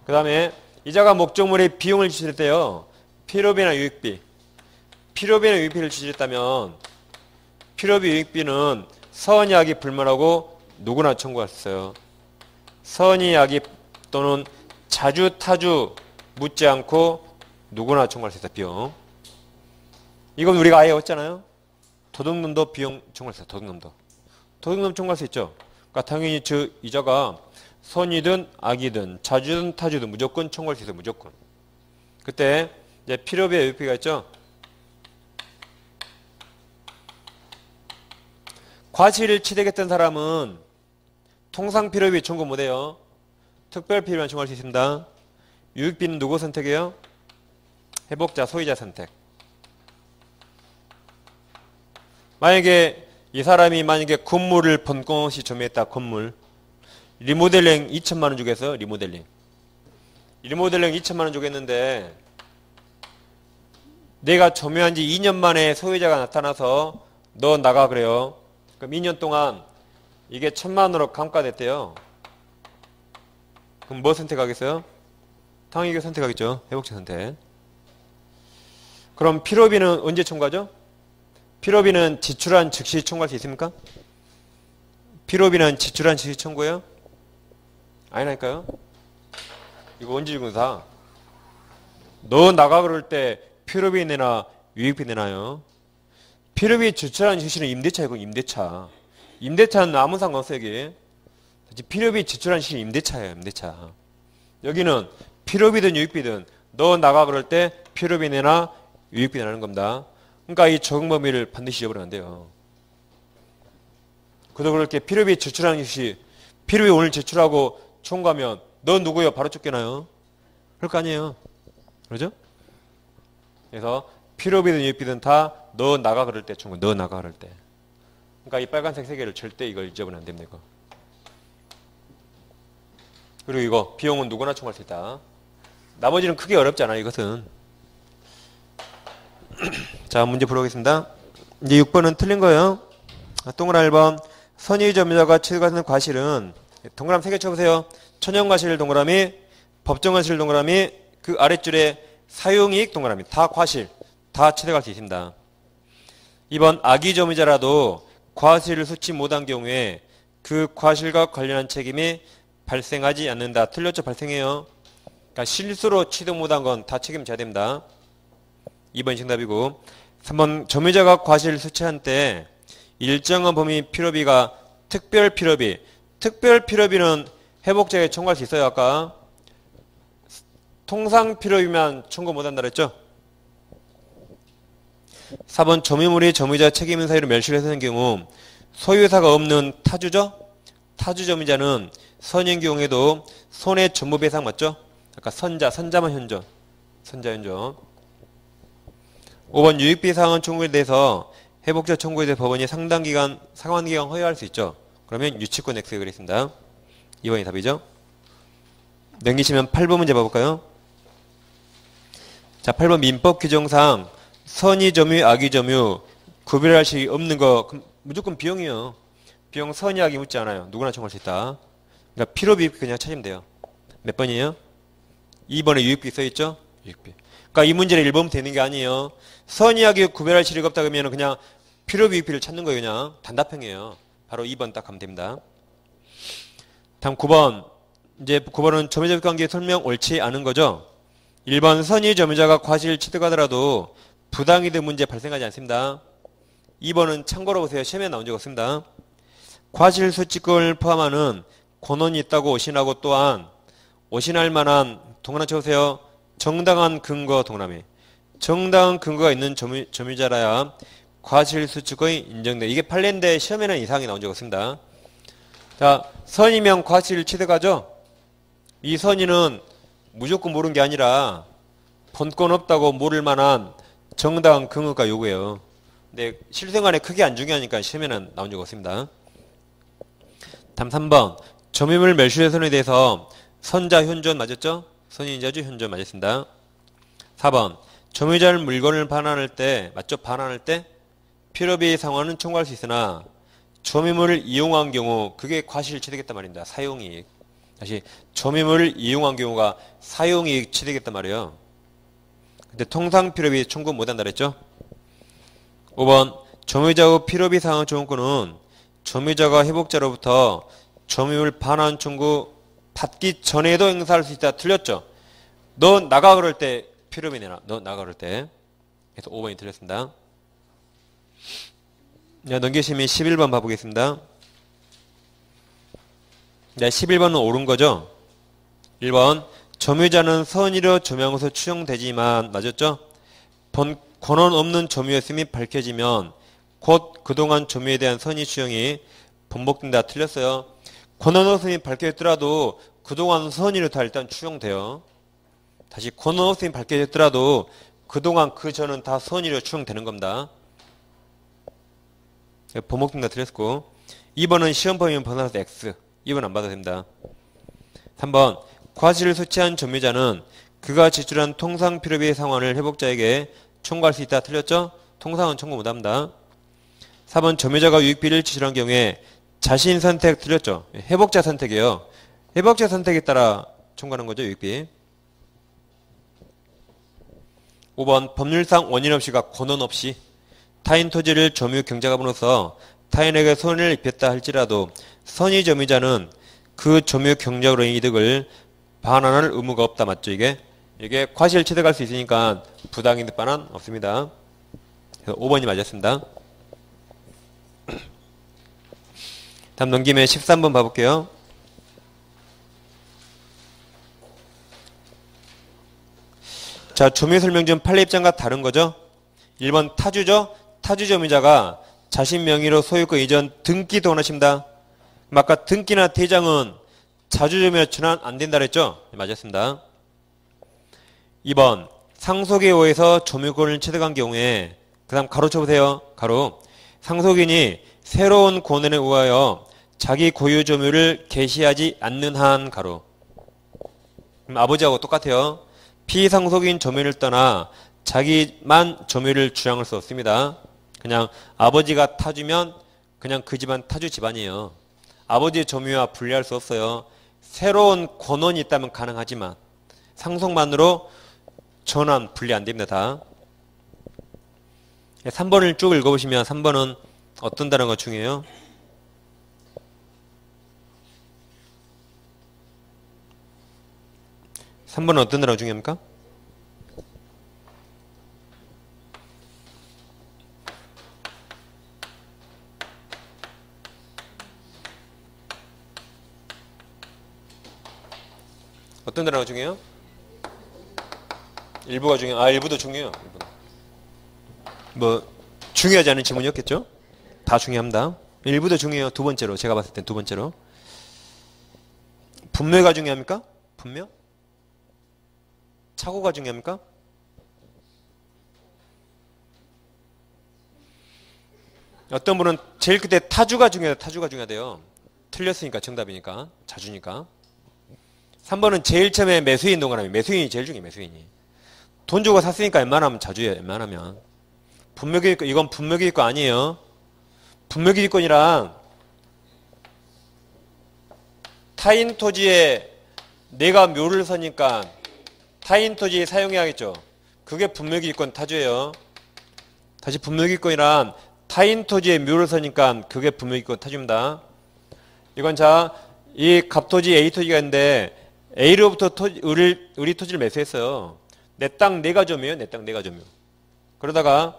그 다음에 이자가 목적물의 비용을 지출할 때요. 필요비나 유익비. 필요비나 유익비를 지출했다면 필요비 유익비는 선이 악이 불문하고 누구나 청구할 수 있어요. 선이 악이 또는 자주 타주 묻지 않고 누구나 청구할 수 있다. 비용. 이건 우리가 아예 했잖아요. 도둑놈도 비용 청구할 수 있어요. 도둑놈 청구할 수 있죠. 그러니까 당연히 저 이자가 선이든 악이든 자주든 타주든 무조건 청구할 수 있어요. 무조건. 그때 이제 필요비와 유익비가 있죠. 과실을 취득했던 사람은 통상 필요비 청구 못해요. 특별 필요비만 청구할 수 있습니다. 유익비는 누구 선택이에요? 회복자, 소유자 선택. 만약에 이 사람이 만약에 건물을 번건 없이 점유했다. 건물. 리모델링 2천만 원 주겠어요. 리모델링 2천만 원 주겠는데 내가 점유한 지 2년 만에 소유자가 나타나서 너 나가 그래요. 그럼 2년 동안 이게 1,000만 원으로 감가됐대요. 그럼 뭐 선택하겠어요? 당연히 이거 선택하겠죠. 회복자 선택. 그럼 필요비는 언제 청구하죠? 필요비는 지출한 즉시 청구할 수 있습니까? 필요비는 지출한 즉시 청구해요? 아니라니까요? 이거 언제 주는 사? 너 나가 그럴 때 필요비 내나 유익비 내나요? 필요비 지출한 즉시는 임대차이고 임대차. 임대차는 아무 상관없어요 여기. 필요비 지출한 즉시는 임대차예요. 임대차. 여기는 필요비든 유익비든 너 나가 그럴 때 필요비 내나 유익비 내라는 겁니다. 그러니까 이 적용 범위를 반드시 잊어버리면 안 돼요. 그도 그렇게 필요비 지출하는 즉시 필요비 오늘 지출하고 청구하면 너 누구요? 바로 쫓겨나요. 그럴 거 아니에요. 그러죠? 그래서 필요비든 유익비든 다 너 나가 그럴 때 청구. 너 나가 그럴 때. 그러니까 이 빨간색 세 개를 절대 이걸 잊어버리면 안 됩니다. 이거. 그리고 이거 비용은 누구나 청구할 수 있다. 나머지는 크게 어렵지 않아요. 이것은. 자, 문제 풀어보겠습니다. 이제 6번은 틀린 거예요. 동그라미 1번. 선의 점유자가 취득하는 과실은 동그라미 3개 쳐보세요. 천연과실 동그라미, 법정과실 동그라미, 그 아랫줄에 사용이익 동그라미. 다 과실, 다 취득할 수 있습니다. 2번 악의 점유자라도 과실을 수취 못한 경우에 그 과실과 관련한 책임이 발생하지 않는다. 틀렸죠? 발생해요. 그러니까 실수로 취득 못한 건 다 책임져야 됩니다. 2번이 정답이고 3번 점유자가 과실을 수취한 때 일정한 범위 필요비가 특별 필요비. 특별 필요비는 회복자에게 청구할 수 있어요. 아까 통상 필요비만 청구 못한다 그랬죠. 4번 점유물이 점유자 책임인 사유로 멸실해서 된 경우 소유사가 없는 타주죠. 타주 점유자는 선인 경우에도 손해 전부배상 맞죠. 아까 선자만 현저. 선자 현저. 5번 유익비 상환 청구에 대해서 회복자 청구에 대해 법원이 상환기간 허용할 수 있죠. 그러면 유치권 X 그랬습니다. 2번이 답이죠. 넘기시면 8번 문제 봐볼까요? 자, 8번 민법 규정상 선의 점유, 악의 점유 구별할 수 없는 거 그럼 무조건 비용이요. 비용 선의, 악의 묻지 않아요. 누구나 청구할 수 있다. 그러니까 필요비 그냥 찾으면 돼요. 몇 번이에요? 2번에 유익비 써있죠? 유익비. 그러니까 이 문제는 1번부터 되는 게 아니에요. 선의, 악의 구별할 실익 없다 그러면 그냥 필요비, 유익비를 찾는 거예요. 그냥 단답형이에요. 바로 2번 딱 가면 됩니다. 다음 9번. 이제 9번은 점유자 관계 설명 옳지 않은 거죠. 1번 선의 점유자가 과실 취득하더라도 부당이득 문제 발생하지 않습니다. 2번은 참고로 보세요. 시험에 나온 적 없습니다. 과실 수취권을 포함하는 권한이 있다고 오신하고 또한 오신할 만한 동그라미 쳐보세요. 정당한 근거 동그라미. 정당한 근거가 있는 점유자라야 과실 수취권이 인정돼. 이게 판례인데 시험에는 이상이 나온 적 없습니다. 자, 선이면 과실 취득하죠. 이 선의는 무조건 모르는 게 아니라 본권 없다고 모를 만한 정당한 근거가 요구예요. 근데 실생활에 크게 안 중요하니까 시험에는 나온 적 없습니다. 다음 3번. 점유물 멸실의 선에 대해서 선자 현존 맞았죠? 선인자주 현존 맞았습니다. 4번. 점유자를 물건을 반환할 때 맞죠? 반환할 때 필요비 상환은 청구할 수 있으나 점유물을 이용한 경우 그게 과실 취득했단 말입니다. 사용이익. 다시 점유물을 이용한 경우가 사용이익 취득했단 말이에요. 근데 통상 필요비 청구 못한다 그랬죠? 5번. 점유자 후 필요비 상환 청구권은 점유자가 회복자로부터 점유물 반환 청구 받기 전에도 행사할 수 있다. 틀렸죠? 너 나가 그럴 때 필요비 내놔. 너 나가 그럴 때. 그래서 5번이 틀렸습니다. 자, 넘기시면 11번 봐보겠습니다. 네, 11번은 옳은 거죠. 1번 점유자는 선의로 조명해서 추정되지만 맞았죠? 권한 없는 점유였음이 밝혀지면 곧 그동안 점유에 대한 선의 추정이 번복된다. 틀렸어요. 권한 없음이 밝혀졌더라도 그동안 선의로 다 일단 추정돼요. 다시 권한 없음이 밝혀졌더라도 그동안 그 전은 다 선의로 추정되는 겁니다. 번복된다. 틀렸고 2번은 시험 범위는 번호라서 X. 2번 안 받아도 됩니다. 3번 과실을 소취한 점유자는 그가 지출한 통상 필요비 상환을 회복자에게 청구할 수 있다. 틀렸죠? 통상은 청구 못합니다. 4번 점유자가 유익비를 지출한 경우에 자신 선택. 틀렸죠? 회복자 선택이에요. 회복자 선택에 따라 청구하는 거죠. 유익비. 5번 법률상 원인 없이가 권한 없이 타인 토지를 점유 경작함으로써 타인에게 손해를 입혔다 할지라도 선의 점유자는 그 점유 경작으로의 이득을 반환할 의무가 없다. 맞죠? 이게 과실 취득할 수 있으니까 부당이득 반환 없습니다. 그래서 5번이 맞았습니다. 다음 넘기면 13번 봐볼게요. 자, 점유설명전 판례 입장과 다른 거죠. 1번 타주죠. 타주 점유자가 자신 명의로 소유권 이전 등기 동원하십니다. 아까 등기나 퇴장은 자주점유와 전환 안 된다 그랬죠? 맞았습니다. 2번 상속에 의해서 점유권을 취득한 경우에 그 다음 가로 쳐보세요. 가로 상속인이 새로운 권한에 의하여 자기 고유 점유를 개시하지 않는 한 가로. 그럼 아버지하고 똑같아요. 피상속인 점유를 떠나 자기만 점유를 주장할 수 없습니다. 그냥 아버지가 타주면 그냥 그 집안 타주 집안이에요. 아버지의 점유와 분리할 수 없어요. 새로운 권한이 있다면 가능하지만 상속만으로 전환 분리 안 됩니다. 다. 3번을 쭉 읽어보시면 3번은 어떤 단어가 중요해요? 삼 번은 어떤 단어가 중요합니까? 어떤 단어가 중요해요? 일부가 중요해요. 일부도 중요해요. 뭐 중요하지 않은 질문이었겠죠? 다 중요합니다. 일부도 중요해요. 두 번째로 제가 봤을 땐 두 번째로 분묘가 중요합니까? 분묘? 착오가 중요합니까? 어떤 분은 제일 끝에 타주가 중요하다. 타주가 중요하대요. 틀렸으니까 정답이니까 자주니까. 3번은 제일 처음에 매수인 동그라미. 매수인이 제일 중요해. 매수인이. 돈 주고 샀으니까 웬만하면 자주예요. 웬만하면. 분묘기득권. 이건 분묘기득권 아니에요. 분묘기득권이란 타인 토지에 내가 묘를 서니까 타인 토지 사용해야겠죠. 그게 분묘기득권 타주예요. 다시 분묘기득권이란 타인 토지에 묘를 서니까 그게 분묘기득권 타주입니다. 이건 자, 이 갑토지 A 토지가 있는데 A로부터 우리 토지를 매수했어요. 내 땅 내가 점이에요. 내 땅 내가 점이요. 그러다가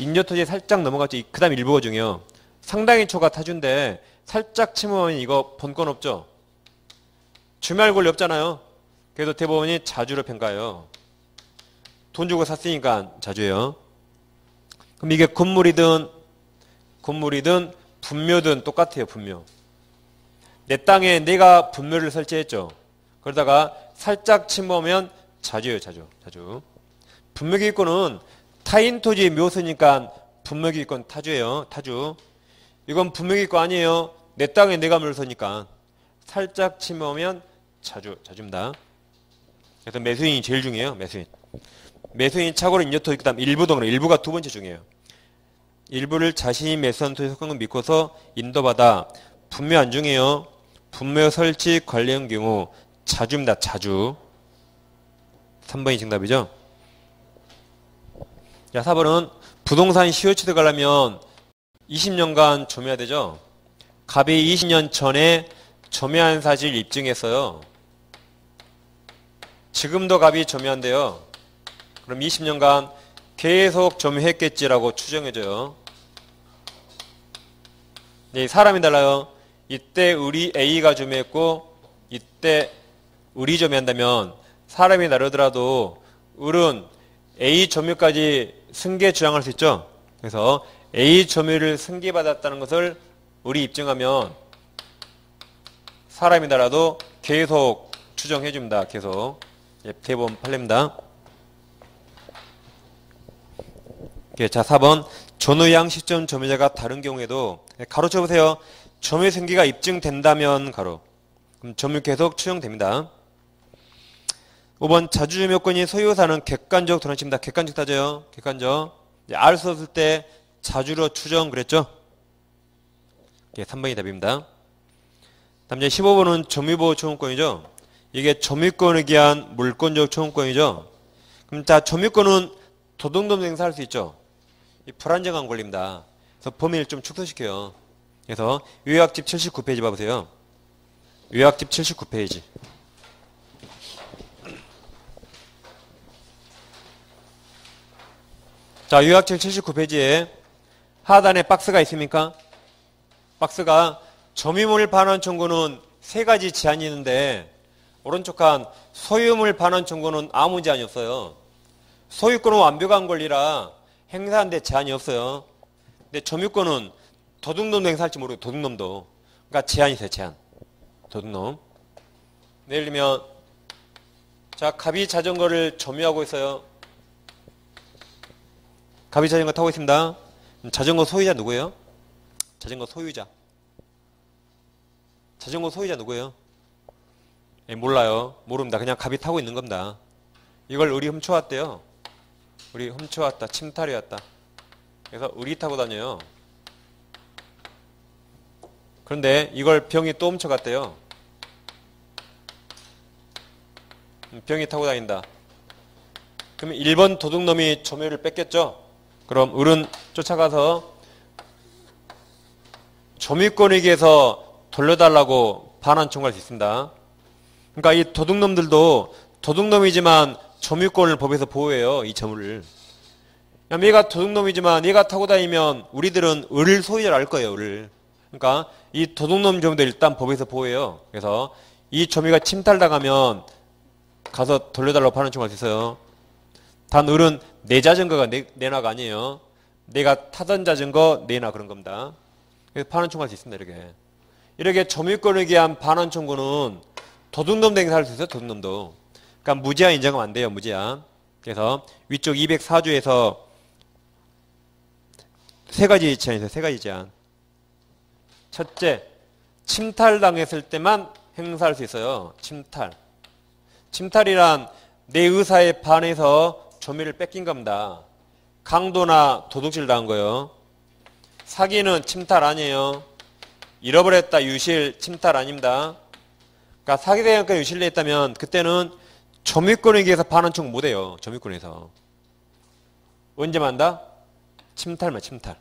인조 토지에 살짝 넘어갔죠. 그 다음 일부가 중요해요. 상당히 초가 타주인데 살짝 침범하면 이거 본권 없죠. 주말 권리 없잖아요. 그래도 대법원이 자주로 평가해요. 돈 주고 샀으니까 자주예요. 그럼 이게 건물이든 분묘든 똑같아요. 분묘. 내 땅에 내가 분묘를 설치했죠. 그러다가 살짝 침범하면 자주예요. 자주. 분묘기득권은 타인 토지에 묘서니까 분묘기득권 타주예요. 타주. 이건 분묘기득권 아니에요. 내 땅에 내가 묘를 서니까 살짝 침범하면 자주입니다. 그래서 매수인이 제일 중요해요. 매수인 착오로 인조토지 그 다음 일부가 두 번째 중요해요. 일부를 자신이 매수한 토지 속한 걸 믿고서 인도받아 분묘 안 중요해요. 분묘 설치 관리한 경우 자주입니다. 자주. 3번이 정답이죠. 자, 4번은 부동산 시효 취득하려면 20년간 점유해야 되죠. 갑이 20년 전에 점유한 사실 입증했어요. 지금도 갑이 점유한대요. 그럼 20년간 계속 점유했겠지라고 추정해줘요. 네, 사람이 달라요. 이때 을이 A가 점유했고 이때 을이 점유한다면 사람이 다르더라도 을은 A 점유까지 승계 주장할 수 있죠. 그래서 A 점유를 승계받았다는 것을 을이 입증하면 사람이 달라도 계속 추정해 줍니다. 계속. 대법원 판례입니다. 자, 4번 전후양 시점 점유자가 다른 경우에도 가로 쳐보세요. 점유 승계가 입증된다면 가로. 그럼 점유 계속 추정됩니다. 5번 자주점 요건이 소유사는 객관적 도난칩니다. 객관적 따져요. 객관적. 알 수 없을 때 자주로 추정 그랬죠? 3번이 답입니다. 다음 이제 15번은 점유보호 청구권이죠. 이게 점유권에 기한 물권적 청구권이죠. 그럼 자, 점유권은 도둑놈 행사할 수 있죠. 이 불안정한 권리입니다. 그래서 범위를 좀 축소시켜요. 그래서 요약집 79페이지 봐보세요. 요약집 79페이지. 자, 요약집 79페이지에 하단에 박스가 있습니까? 박스가 점유물 반환 청구는 3가지 제한이 있는데 오른쪽 칸 소유물 반환 청구는 아무 제한이 없어요. 소유권은 완벽한 권리라 행사하는데 제한이 없어요. 근데 점유권은 도둑놈도 행사할지 모르고 도둑놈도. 그러니까 제한이 있어요. 제한. 도둑놈. 예를 들면 자, 갑이 자전거를 점유하고 있어요. 갑이 자전거 타고 있습니다. 자전거 소유자 누구예요? 자전거 소유자. 자전거 소유자 누구예요? 몰라요. 모릅니다. 그냥 갑이 타고 있는 겁니다. 이걸 을이 훔쳐왔대요. 을이 훔쳐왔다. 침탈해왔다. 그래서 을이 타고 다녀요. 그런데 이걸 병이 또 훔쳐갔대요. 병이 타고 다닌다. 그러면 1번 도둑놈이 점유를 뺏겼죠? 그럼 을은 쫓아가서 점유권에게서 돌려달라고 반환 청구할 수 있습니다. 그러니까 이 도둑놈들도 도둑놈이지만 점유권을 법에서 보호해요. 이 점유를. 얘가 도둑놈이지만 얘가 타고 다니면 우리들은 을을 소유자를 알 거예요. 을을. 그러니까 이 도둑놈 점유도 일단 법에서 보호해요. 그래서 이 점유가 침탈당하면 가서 돌려달라고 반환 청구할 수 있어요. 단 을은 내 자전거가 내놔가 아니에요. 내가 타던 자전거 내놔 그런 겁니다. 그래서 반환 청구할 수 있습니다. 이렇게 점유권에 의한 반환 청구는 도둑놈도 행사할 수 있어요. 도둑놈도. 그러니까 무제한 인정하면 안 돼요. 무제한. 그래서 위쪽 204조에서 3가지 제한이 있어요. 3가지 제한. 첫째, 침탈당했을 때만 행사할 수 있어요. 침탈. 침탈이란 내 의사에 반해서 점유를 뺏긴 겁니다. 강도나 도둑질 당한 거예요. 사기는 침탈 아니에요. 잃어버렸다, 유실, 침탈 아닙니다. 그러니까 사기대행과 유실돼 있다면 그때는 점유권에 의해서 반환 청구 못해요. 점유권에서. 언제만 한다? 침탈만, 침탈.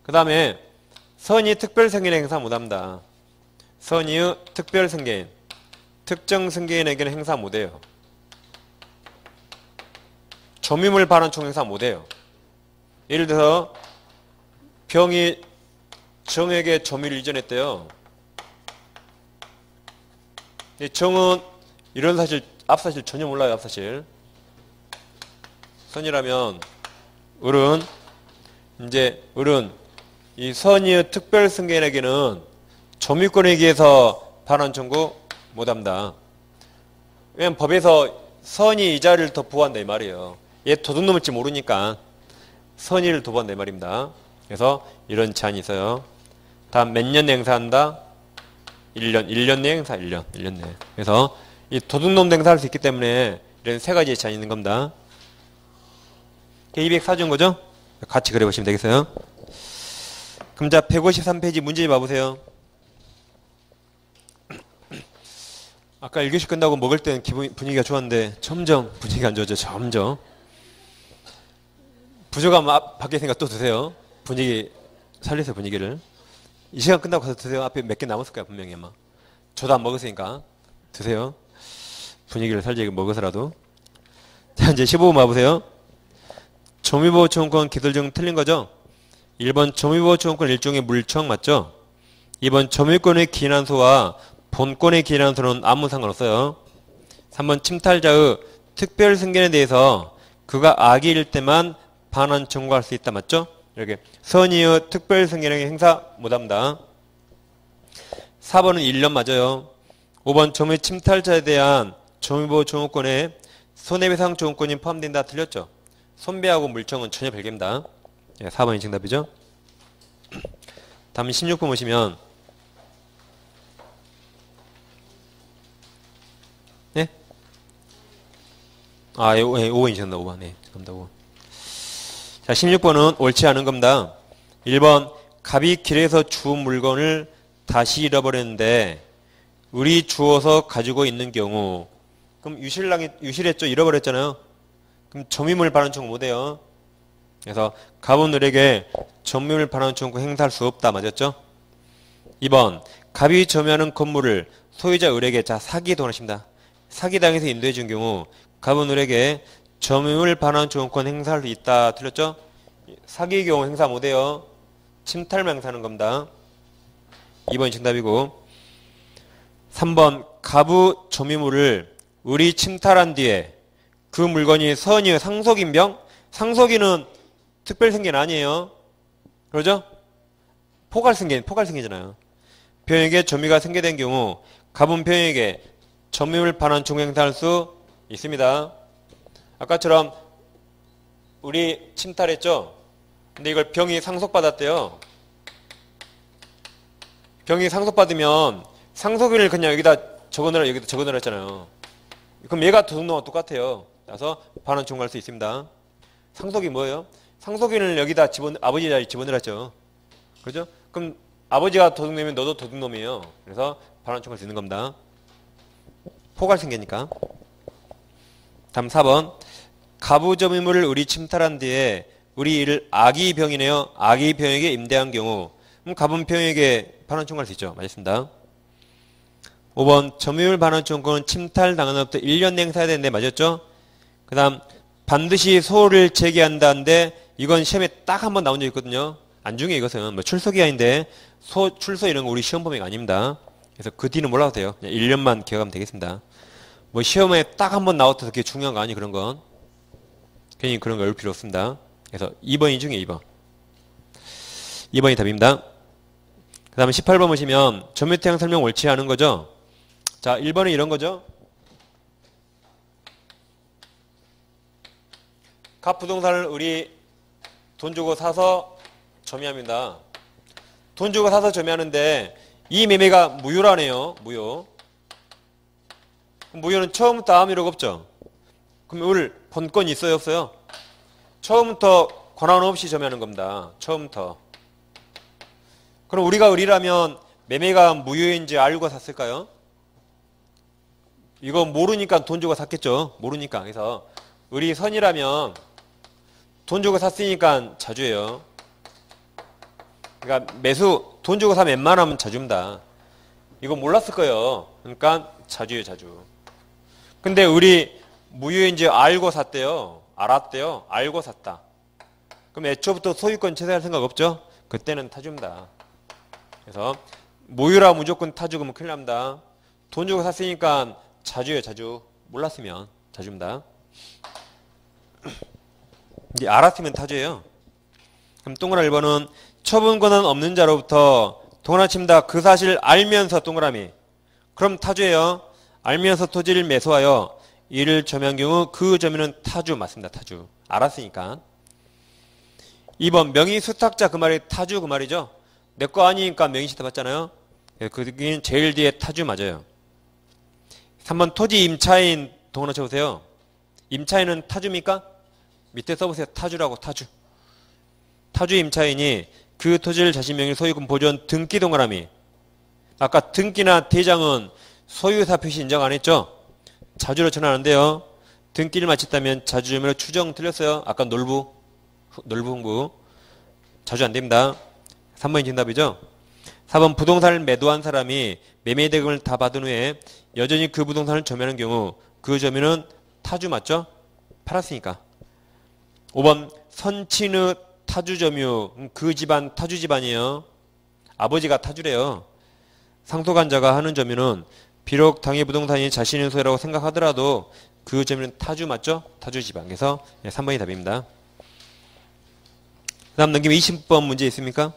그 다음에 선의 특별승계인 행사 못합니다. 선의의 특별승계인, 특정 승계인에게는 행사 못해요. 점유물 반환 청구 행사 못해요. 예를 들어서 병이 정에게 점유를 이전했대요. 정은 이런 사실, 앞사실 전혀 몰라요. 앞사실. 선이라면 을은 이 선의의 특별 승계인에게는 점유권에 의해서 반환 청구 못합니다. 왜냐면 법에서 선의 이자를 더 부과한다 이 말이에요. 얘 도둑놈일지 모르니까 선의를 도부한다 이 말입니다. 그래서 이런 제한이 있어요. 다음 몇 년 행사한다? 1년 내 행사, 1년 내. 그래서 이 도둑놈도 행사할 수 있기 때문에 이런 3가지의 제한이 있는 겁니다. 204조인 거죠? 같이 그려보시면 되겠어요. 그럼 자 153페이지 문제 봐보세요. 아까 1교시 끝나고 먹을 때는 분위기가 좋았는데 점점 분위기가 안 좋아져. 점점. 부족하면 밖에 있으니까 또 드세요. 분위기 살리세요. 분위기를. 이 시간 끝나고 가서 드세요. 앞에 몇 개 남았을 거야 분명히 아마. 저도 안 먹었으니까 드세요. 분위기를 살리게 먹어서라도. 자 이제 15번 봐보세요. 점유보호 청구권 기술 중 틀린 거죠? 1번 점유보호 청구권 일종의 물청 맞죠? 2번 점유권의 기인한소와 본권의 기인한소는 아무 상관없어요. 3번 침탈자의 특별 승계에 대해서 그가 악의일 때만 반환 청구할 수 있다. 맞죠? 이렇게 선의의 특별 승계는 행사 못합니다. 4번은 1년 맞아요. 5번 점유 침탈자에 대한 점유보호 조문권에 손해배상 조문권이 포함된다. 틀렸죠? 손배하고 물청은 전혀 별개입니다. 4번이 정답이죠. 다음 16번 보시면 네? 5번이 정답. 5번. 네, 정답 5번. 자, 16번은 옳지 않은 겁니다. 1번 갑이 길에서 주운 물건을 다시 잃어버렸는데 을이 주워서 가지고 있는 경우, 그럼 유실했죠? 잃어버렸잖아요. 그럼 점유물 반환 청구 못해요. 그래서 갑은 을에게 점유물 반환 청구 행사할 수 없다. 맞았죠? 2번 갑이 점유하는 건물을 소유자 을에게, 자, 사기 동원하십니다. 사기당해서 인도해 준 경우 갑은 을에게 점유물 반환 조건권 행사할 수 있다. 틀렸죠? 사기의 경우 행사 못해요. 침탈만 행사하는 겁니다. 2번이 정답이고, 3번 갑의 점유물을 을이 침탈한 뒤에 그 물건이 선의의 상속인병? 상속인은 특별승계는 아니에요. 그러죠? 포괄승계잖아요. 병에게 점유가 승계된 경우 갑은 병에게 점유물 반환 청구 행사할 수 있습니다. 아까처럼 을이 침탈했죠? 근데 이걸 병이 상속받았대요. 병이 상속받으면 상속인을 그냥 여기다 적어넣으라 했잖아요. 그럼 얘가 도둑놈과 똑같아요. 그래서 반환 청구할 수 있습니다. 상속이 뭐예요? 상속인을 여기다 아버지 자리에 집어넣었죠. 그죠? 그럼 아버지가 도둑놈이면 너도 도둑놈이에요. 그래서 반환 청구할 수 있는 겁니다. 포괄승계니까. 다음 4번 갑의 점유물을 을이 침탈한 뒤에 을이 이를 악의 병이네요. 악의 병에게 임대한 경우, 그럼 갑은 병에게 반환 청구할 수 있죠. 맞습니다. 5번 점유물 반환 청구는 침탈당한 후부터 1년 행사해야 되는데 맞았죠? 그 다음 반드시 소를 제기한다는데 이건 시험에 딱 한 번 나온 적 있거든요. 안중에 이것은 뭐 출소기한인데 출소 이런 거 우리 시험 범위가 아닙니다. 그래서 그 뒤는 몰라도 돼요. 그냥 1년만 기억하면 되겠습니다. 뭐 시험에 딱 한 번 나왔다 그게 중요한 거 아니 그런 건. 괜히 그런 거 외울 필요 없습니다. 그래서 2번이 중에 2번. 2번이 답입니다. 그 다음에 18번 보시면 점유태양 설명 옳지 않은 거죠. 자, 1번은 이런 거죠. 갑 부동산을 을이 돈 주고 사서 점유합니다. 돈 주고 사서 점유하는데 이 매매가 무효라네요. 무효. 무효는 처음부터 아무 이유가 없죠. 그럼 을 본권이 있어요? 없어요? 처음부터 권한 없이 점유하는 겁니다. 처음부터. 그럼 우리가 을이라면 매매가 무효인지 알고 샀을까요? 이거 모르니까 돈 주고 샀겠죠. 모르니까. 그래서 을이 선이라면 돈 주고 샀으니까 자주예요. 그러니까 매수 돈 주고 사면 웬만하면 자주입니다. 이거 몰랐을 거예요. 그러니까 자주예요. 자주. 근데 을이 무효인지 알고 샀대요. 알았대요. 알고 샀다. 그럼 애초부터 소유권 채택할 생각 없죠? 그때는 타주입니다. 그래서 무효라 무조건 타주 그러면 큰일 납니다. 돈 주고 샀으니까 자주예요. 자주. 몰랐으면 자주입니다. 이제 알았으면 타주예요. 그럼 동그라미 1번은 처분 권한 없는 자로부터 돈을 친다. 그 사실을 알면서 동그라미. 그럼 타주예요. 알면서 토지를 매수하여 이를 점유한 경우 그 점유는 타주 맞습니다. 타주. 알았으니까. 2번 명의 수탁자 그 말이 타주 그 말이죠. 내 거 아니니까 명의 시타 받잖아요. 그게 제일 뒤에 타주 맞아요. 3번 토지 임차인 동그라미 쳐보세요. 임차인은 타주입니까? 밑에 써보세요. 타주라고 타주. 타주 임차인이 그 토지를 자신 명의 소유권 보존 등기 동그라미. 아까 등기나 대장은 소유사 표시 인정 안 했죠? 자주로 전환하는데요. 등기를 마쳤다면 자주점유로 추정 틀렸어요. 아까 놀부 흥부. 자주 안 됩니다. 3번이 정답이죠? 4번 부동산을 매도한 사람이 매매 대금을 다 받은 후에 여전히 그 부동산을 점유하는 경우 그 점유는 타주 맞죠? 팔았으니까. 5번 선친의 타주 점유. 그 집안 타주 집안이에요. 아버지가 타주래요. 상속환자가 하는 점유는 비록 당해 부동산이 자신의 소유라고 생각하더라도 그 점유는 타주 맞죠? 타주 지방. 그래서 3번이 답입니다. 그 다음 넘기면 20번 문제 있습니까?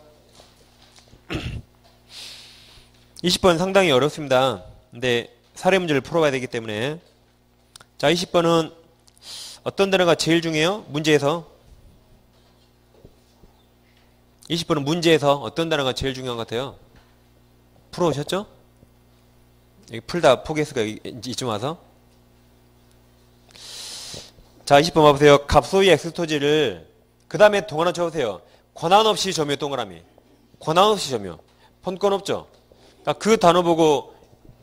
20번 상당히 어렵습니다. 근데 사례 문제를 풀어봐야 되기 때문에. 자, 20번은 어떤 단어가 제일 중요해요? 문제에서. 20번은 문제에서 어떤 단어가 제일 중요한 것 같아요? 풀어오셨죠? 여기 풀다 포기했을까? 이쯤 와서. 자, 20번 봐보세요. 갑소의 엑스토지를 그 다음에 동하나 쳐보세요. 권한 없이 점유 동그라미. 권한 없이 점유. 본권 없죠? 그러니까 그 단어 보고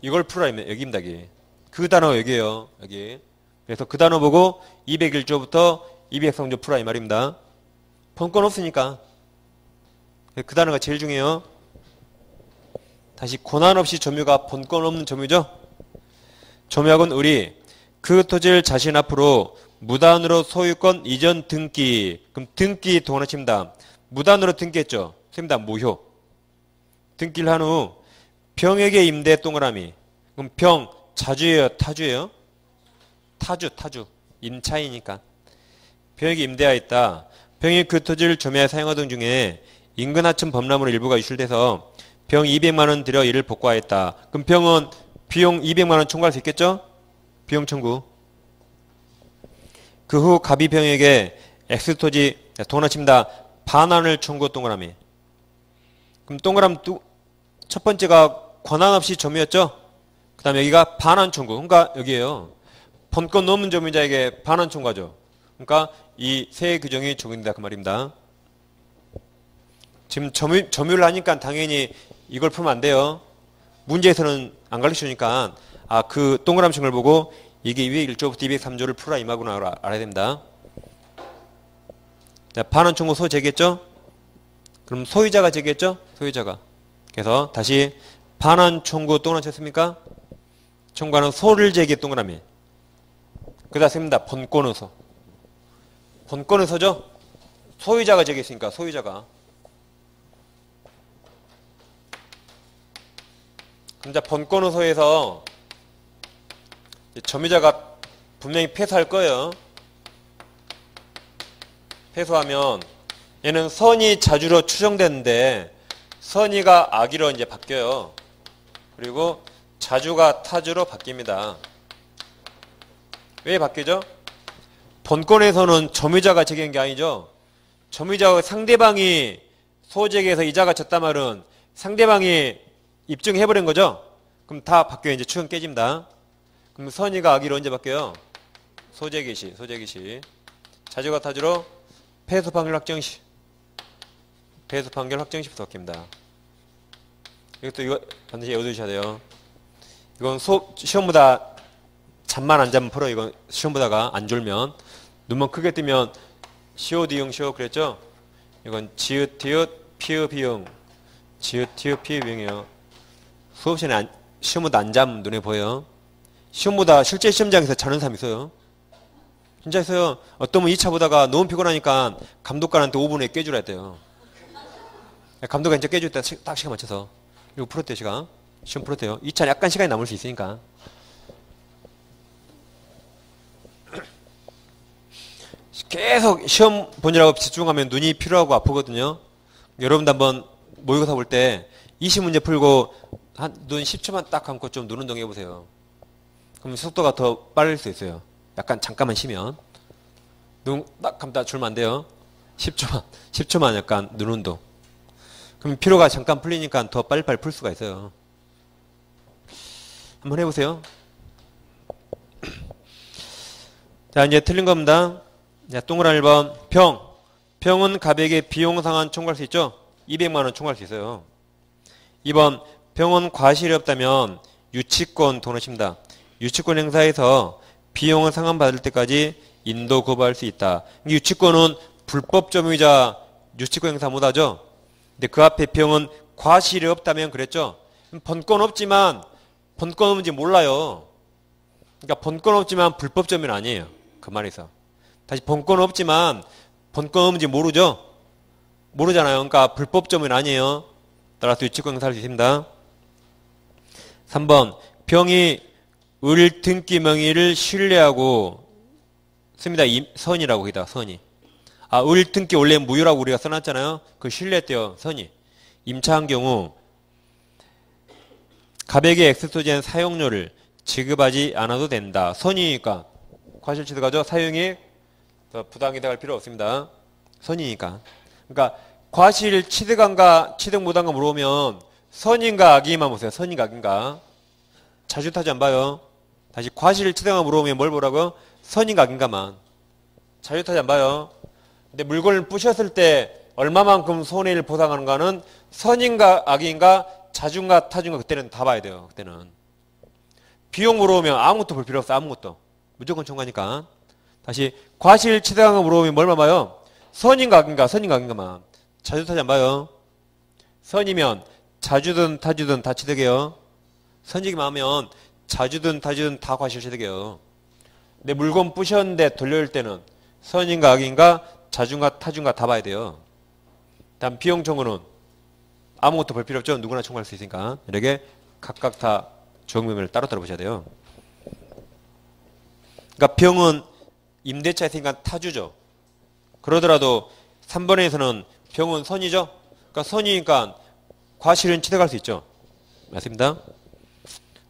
이걸 풀어라. 여기입니다. 여기. 그 단어가 여기에요. 여기. 그래서 그 단어 보고 201조부터 203조 풀어라 이 말입니다. 본권 없으니까. 그 단어가 제일 중요해요. 다시 권한 없이 점유가 본권 없는 점유죠. 점유하고는 의리. 그 토지를 자신 앞으로 무단으로 소유권 이전 등기. 그럼 등기 동원을 칩니다. 무단으로 등기했죠. 씁니다. 무효. 등기를 한 후 병에게 임대 동그라미. 그럼 병 자주예요? 타주예요? 타주. 임차이니까. 병에게 임대하였다. 병이 그 토지를 점유하여 사용하던 중에 인근 하천 범람으로 일부가 유출돼서 병 200만 원 들여 이를 복구하였다. 그럼 병은 비용 200만 원 청구할 수 있겠죠? 비용 청구. 그 후 갑이 병에게 X토지 동그라미 칩니다. 반환을 청구 동그라미. 그럼 동그라미 첫 번째가 권한 없이 점유였죠? 그 다음에 여기가 반환 청구. 그러니까 여기에요. 본권 넘은 점유자에게 반환 청구하죠. 그러니까 이 세 규정이 적용된다 그 말입니다. 지금 점유를 하니까 당연히 이걸 풀면 안 돼요. 문제에서는 안 가르쳐주니까 그 동그라미 층을 보고 이게 201조부터 203조를 풀어라 이 말구나 알아야 됩니다. 자, 반환 청구 소 제기했죠? 그럼 소유자가 제기했죠? 소유자가. 그래서 다시 반환 청구 동그라미 쳤습니까? 청구하는 소를 제기 동그라미. 그다 씁니다. 본권의 소. 본권의 소죠? 소유자가 제기했으니까 소유자가. 그럼 자 본권의 소에서 점유자가 분명히 패소할 거예요. 패소하면 얘는 선의 자주로 추정되는데 선의가 악의로 이제 바뀌어요. 그리고 자주가 타주로 바뀝니다. 왜 바뀌죠? 본권에서는 점유자가 제기한 게 아니죠. 점유자가 상대방이 소재기에서 이자가 졌단 말은 상대방이 입증해버린 거죠. 그럼 다 바뀌어요. 이제 추정 깨집니다. 그럼 선의가 악의로 언제 바뀌어요? 소재기시. 자주가 타주로 패소 판결 확정시. 패소 판결 확정시부터 바뀝니다. 이것도 이거 반드시 외워두셔야 돼요. 이건 시험보다 잠만 안 자면 풀어. 이건 시험 보다가 안 졸면 눈만 크게 뜨면 시오 디응 시오 그랬죠? 이건 지읒 디읒 피읍 비응 지읒 디읒 피읍 비응이에요. 수업 시간에 시험보다 안 자면 눈에 보여요. 시험보다 실제 시험장에서 자는 사람 있어요. 진짜 있어요. 어떤 분 2차 보다가 너무 피곤하니까 감독관한테 5분에 깨주라 했대요. 감독관 진짜 깨줄 때 딱 시간 맞춰서 이거 풀었대요. 시험 풀었대요. 2차 약간 시간이 남을 수 있으니까. 계속 시험 보느라고 집중하면 눈이 피로하고 아프거든요. 여러분도 한번 모의고사 볼 때 20문제 풀고 눈 10초만 딱 감고 좀 눈 운동 해보세요. 그럼 속도가 더 빠를 수 있어요. 약간 잠깐만 쉬면. 눈 딱 감다 줄면 안 돼요. 10초만 약간 눈 운동. 그럼 피로가 잠깐 풀리니까 더 빨리빨리 풀 수가 있어요. 한번 해보세요. 자, 이제 틀린 겁니다. 자, 동그라미 1번. 병은 갑에게 비용 상환 청구할 수 있죠? 200만 원 청구할 수 있어요. 2번. 병은 과실이 없다면 유치권 돈을 칩니다. 유치권 행사에서 비용을 상환받을 때까지 인도 거부할 수 있다. 유치권은 불법 점유자 유치권 행사 못하죠? 근데 그 앞에 병은 과실이 없다면 그랬죠? 본권 없지만 본권 없는지 몰라요. 그러니까 본권 없지만 불법 점유는 아니에요. 그 말에서. 다시 본권 없지만 본권 없는지 모르죠? 모르잖아요. 그러니까 불법 점유는 아니에요. 따라서 유치권 행사할 수 있습니다. 3번 병이 을등기 명의를 신뢰하고 씁니다. 선이라고 거기다 선이. 을등기 원래 무효라고 우리가 써놨잖아요. 그 신뢰했대요. 선이. 임차한 경우 가백의 엑스토젠 사용료를 지급하지 않아도 된다. 선이니까 과실취득하죠. 사용이 부당이득 할 필요 없습니다. 선이니까. 그러니까 과실 취득한가 취득 못한가 물어보면 선인가 악인만 보세요. 선인가 악인가. 자주 타지 안 봐요. 다시 과실 취득한가 물어보면 뭘 보라고요? 선인가 악인가만. 자주 타지 안 봐요. 근데 물건을 부셨을 때 얼마만큼 손해를 보상하는가는 선인가 악인가 자중가 타중가 그때는 다 봐야 돼요. 그때는. 비용 물어보면 아무것도 볼 필요 없어. 아무것도. 무조건 청구하니까. 다시 과실 취득한가 물어보면 뭘만 봐요? 선인가 악인가 선인가 악인가만. 자주 타지 안 봐요. 선이면 자주든 타주든 다 취득해요. 선이기만 하면 자주든 타주든 다 과실 취득해요. 근데 물건 부셨는데 돌려올 때는 선인가 악인가 자중가 타중가 다 봐야 돼요. 다음 비용 청구는 아무것도 볼 필요 없죠. 누구나 청구할 수 있으니까. 이렇게 각각 다 적용명을 따로따로 보셔야 돼요. 그러니까 병은 임대차 있으니까 타주죠. 그러더라도 3번에서는 병은 선이죠. 그러니까 선이니까 과실은 취득할 수 있죠. 맞습니다.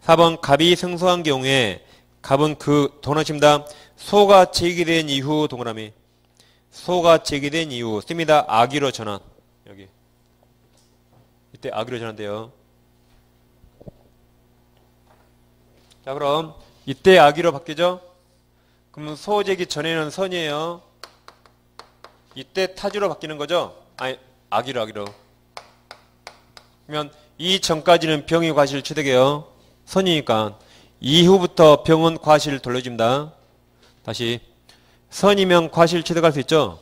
4번 갑이 승소한 경우에 갑은 그 동그라미입니다. 소가 제기된 이후 동그라미. 소가 제기된 이후 씁니다. 악의로 전환. 여기. 이때 악의로 전환돼요. 자, 그럼 이때 악의로 바뀌죠? 그러면 소 제기 전에는 선이에요. 이때 타주로 바뀌는 거죠? 아니, 악의로. 그러면 이 전까지는 병이 과실 취득해요. 선이니까. 이후부터 병은 과실 돌려줍니다. 다시. 선이면 과실 취득할 수 있죠?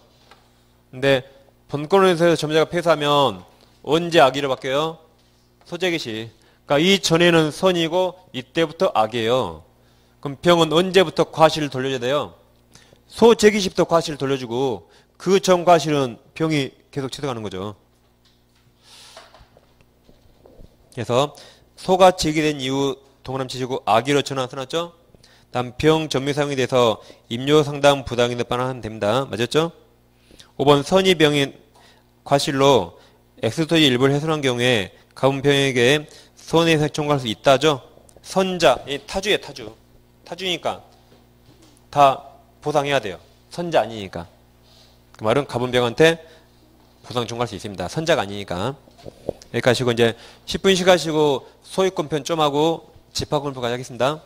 근데 본권에서 점자가 폐사하면 언제 악의로 바뀌어요? 소재기 시. 그러니까 이 전에는 선이고 이때부터 악이에요. 그럼 병은 언제부터 과실을 돌려줘야 돼요? 소재기시부터 과실을 돌려주고 그 전 과실은 병이 계속 취득하는 거죠. 그래서 소가 제기된 이후 동그라미 치시고 악의로 전환 써놨죠? 다음 병 전매 사용에 대해서 임료 상당 부당이득 반환하면 됩니다. 맞았죠? 5번 선이 병인 과실로 엑스토지 일부를 훼손한 경우에 가분 병에게 손해배상 청구할 수 있다죠? 선자, 타주예요, 타주. 타주니까 다 보상해야 돼요. 선자 아니니까. 그 말은 가분병한테 보상 청구할 수 있습니다. 선자가 아니니까. 여기까지 하시고 이제 10분씩 하시고 소유권편 좀 하고 집합권표까지 하겠습니다.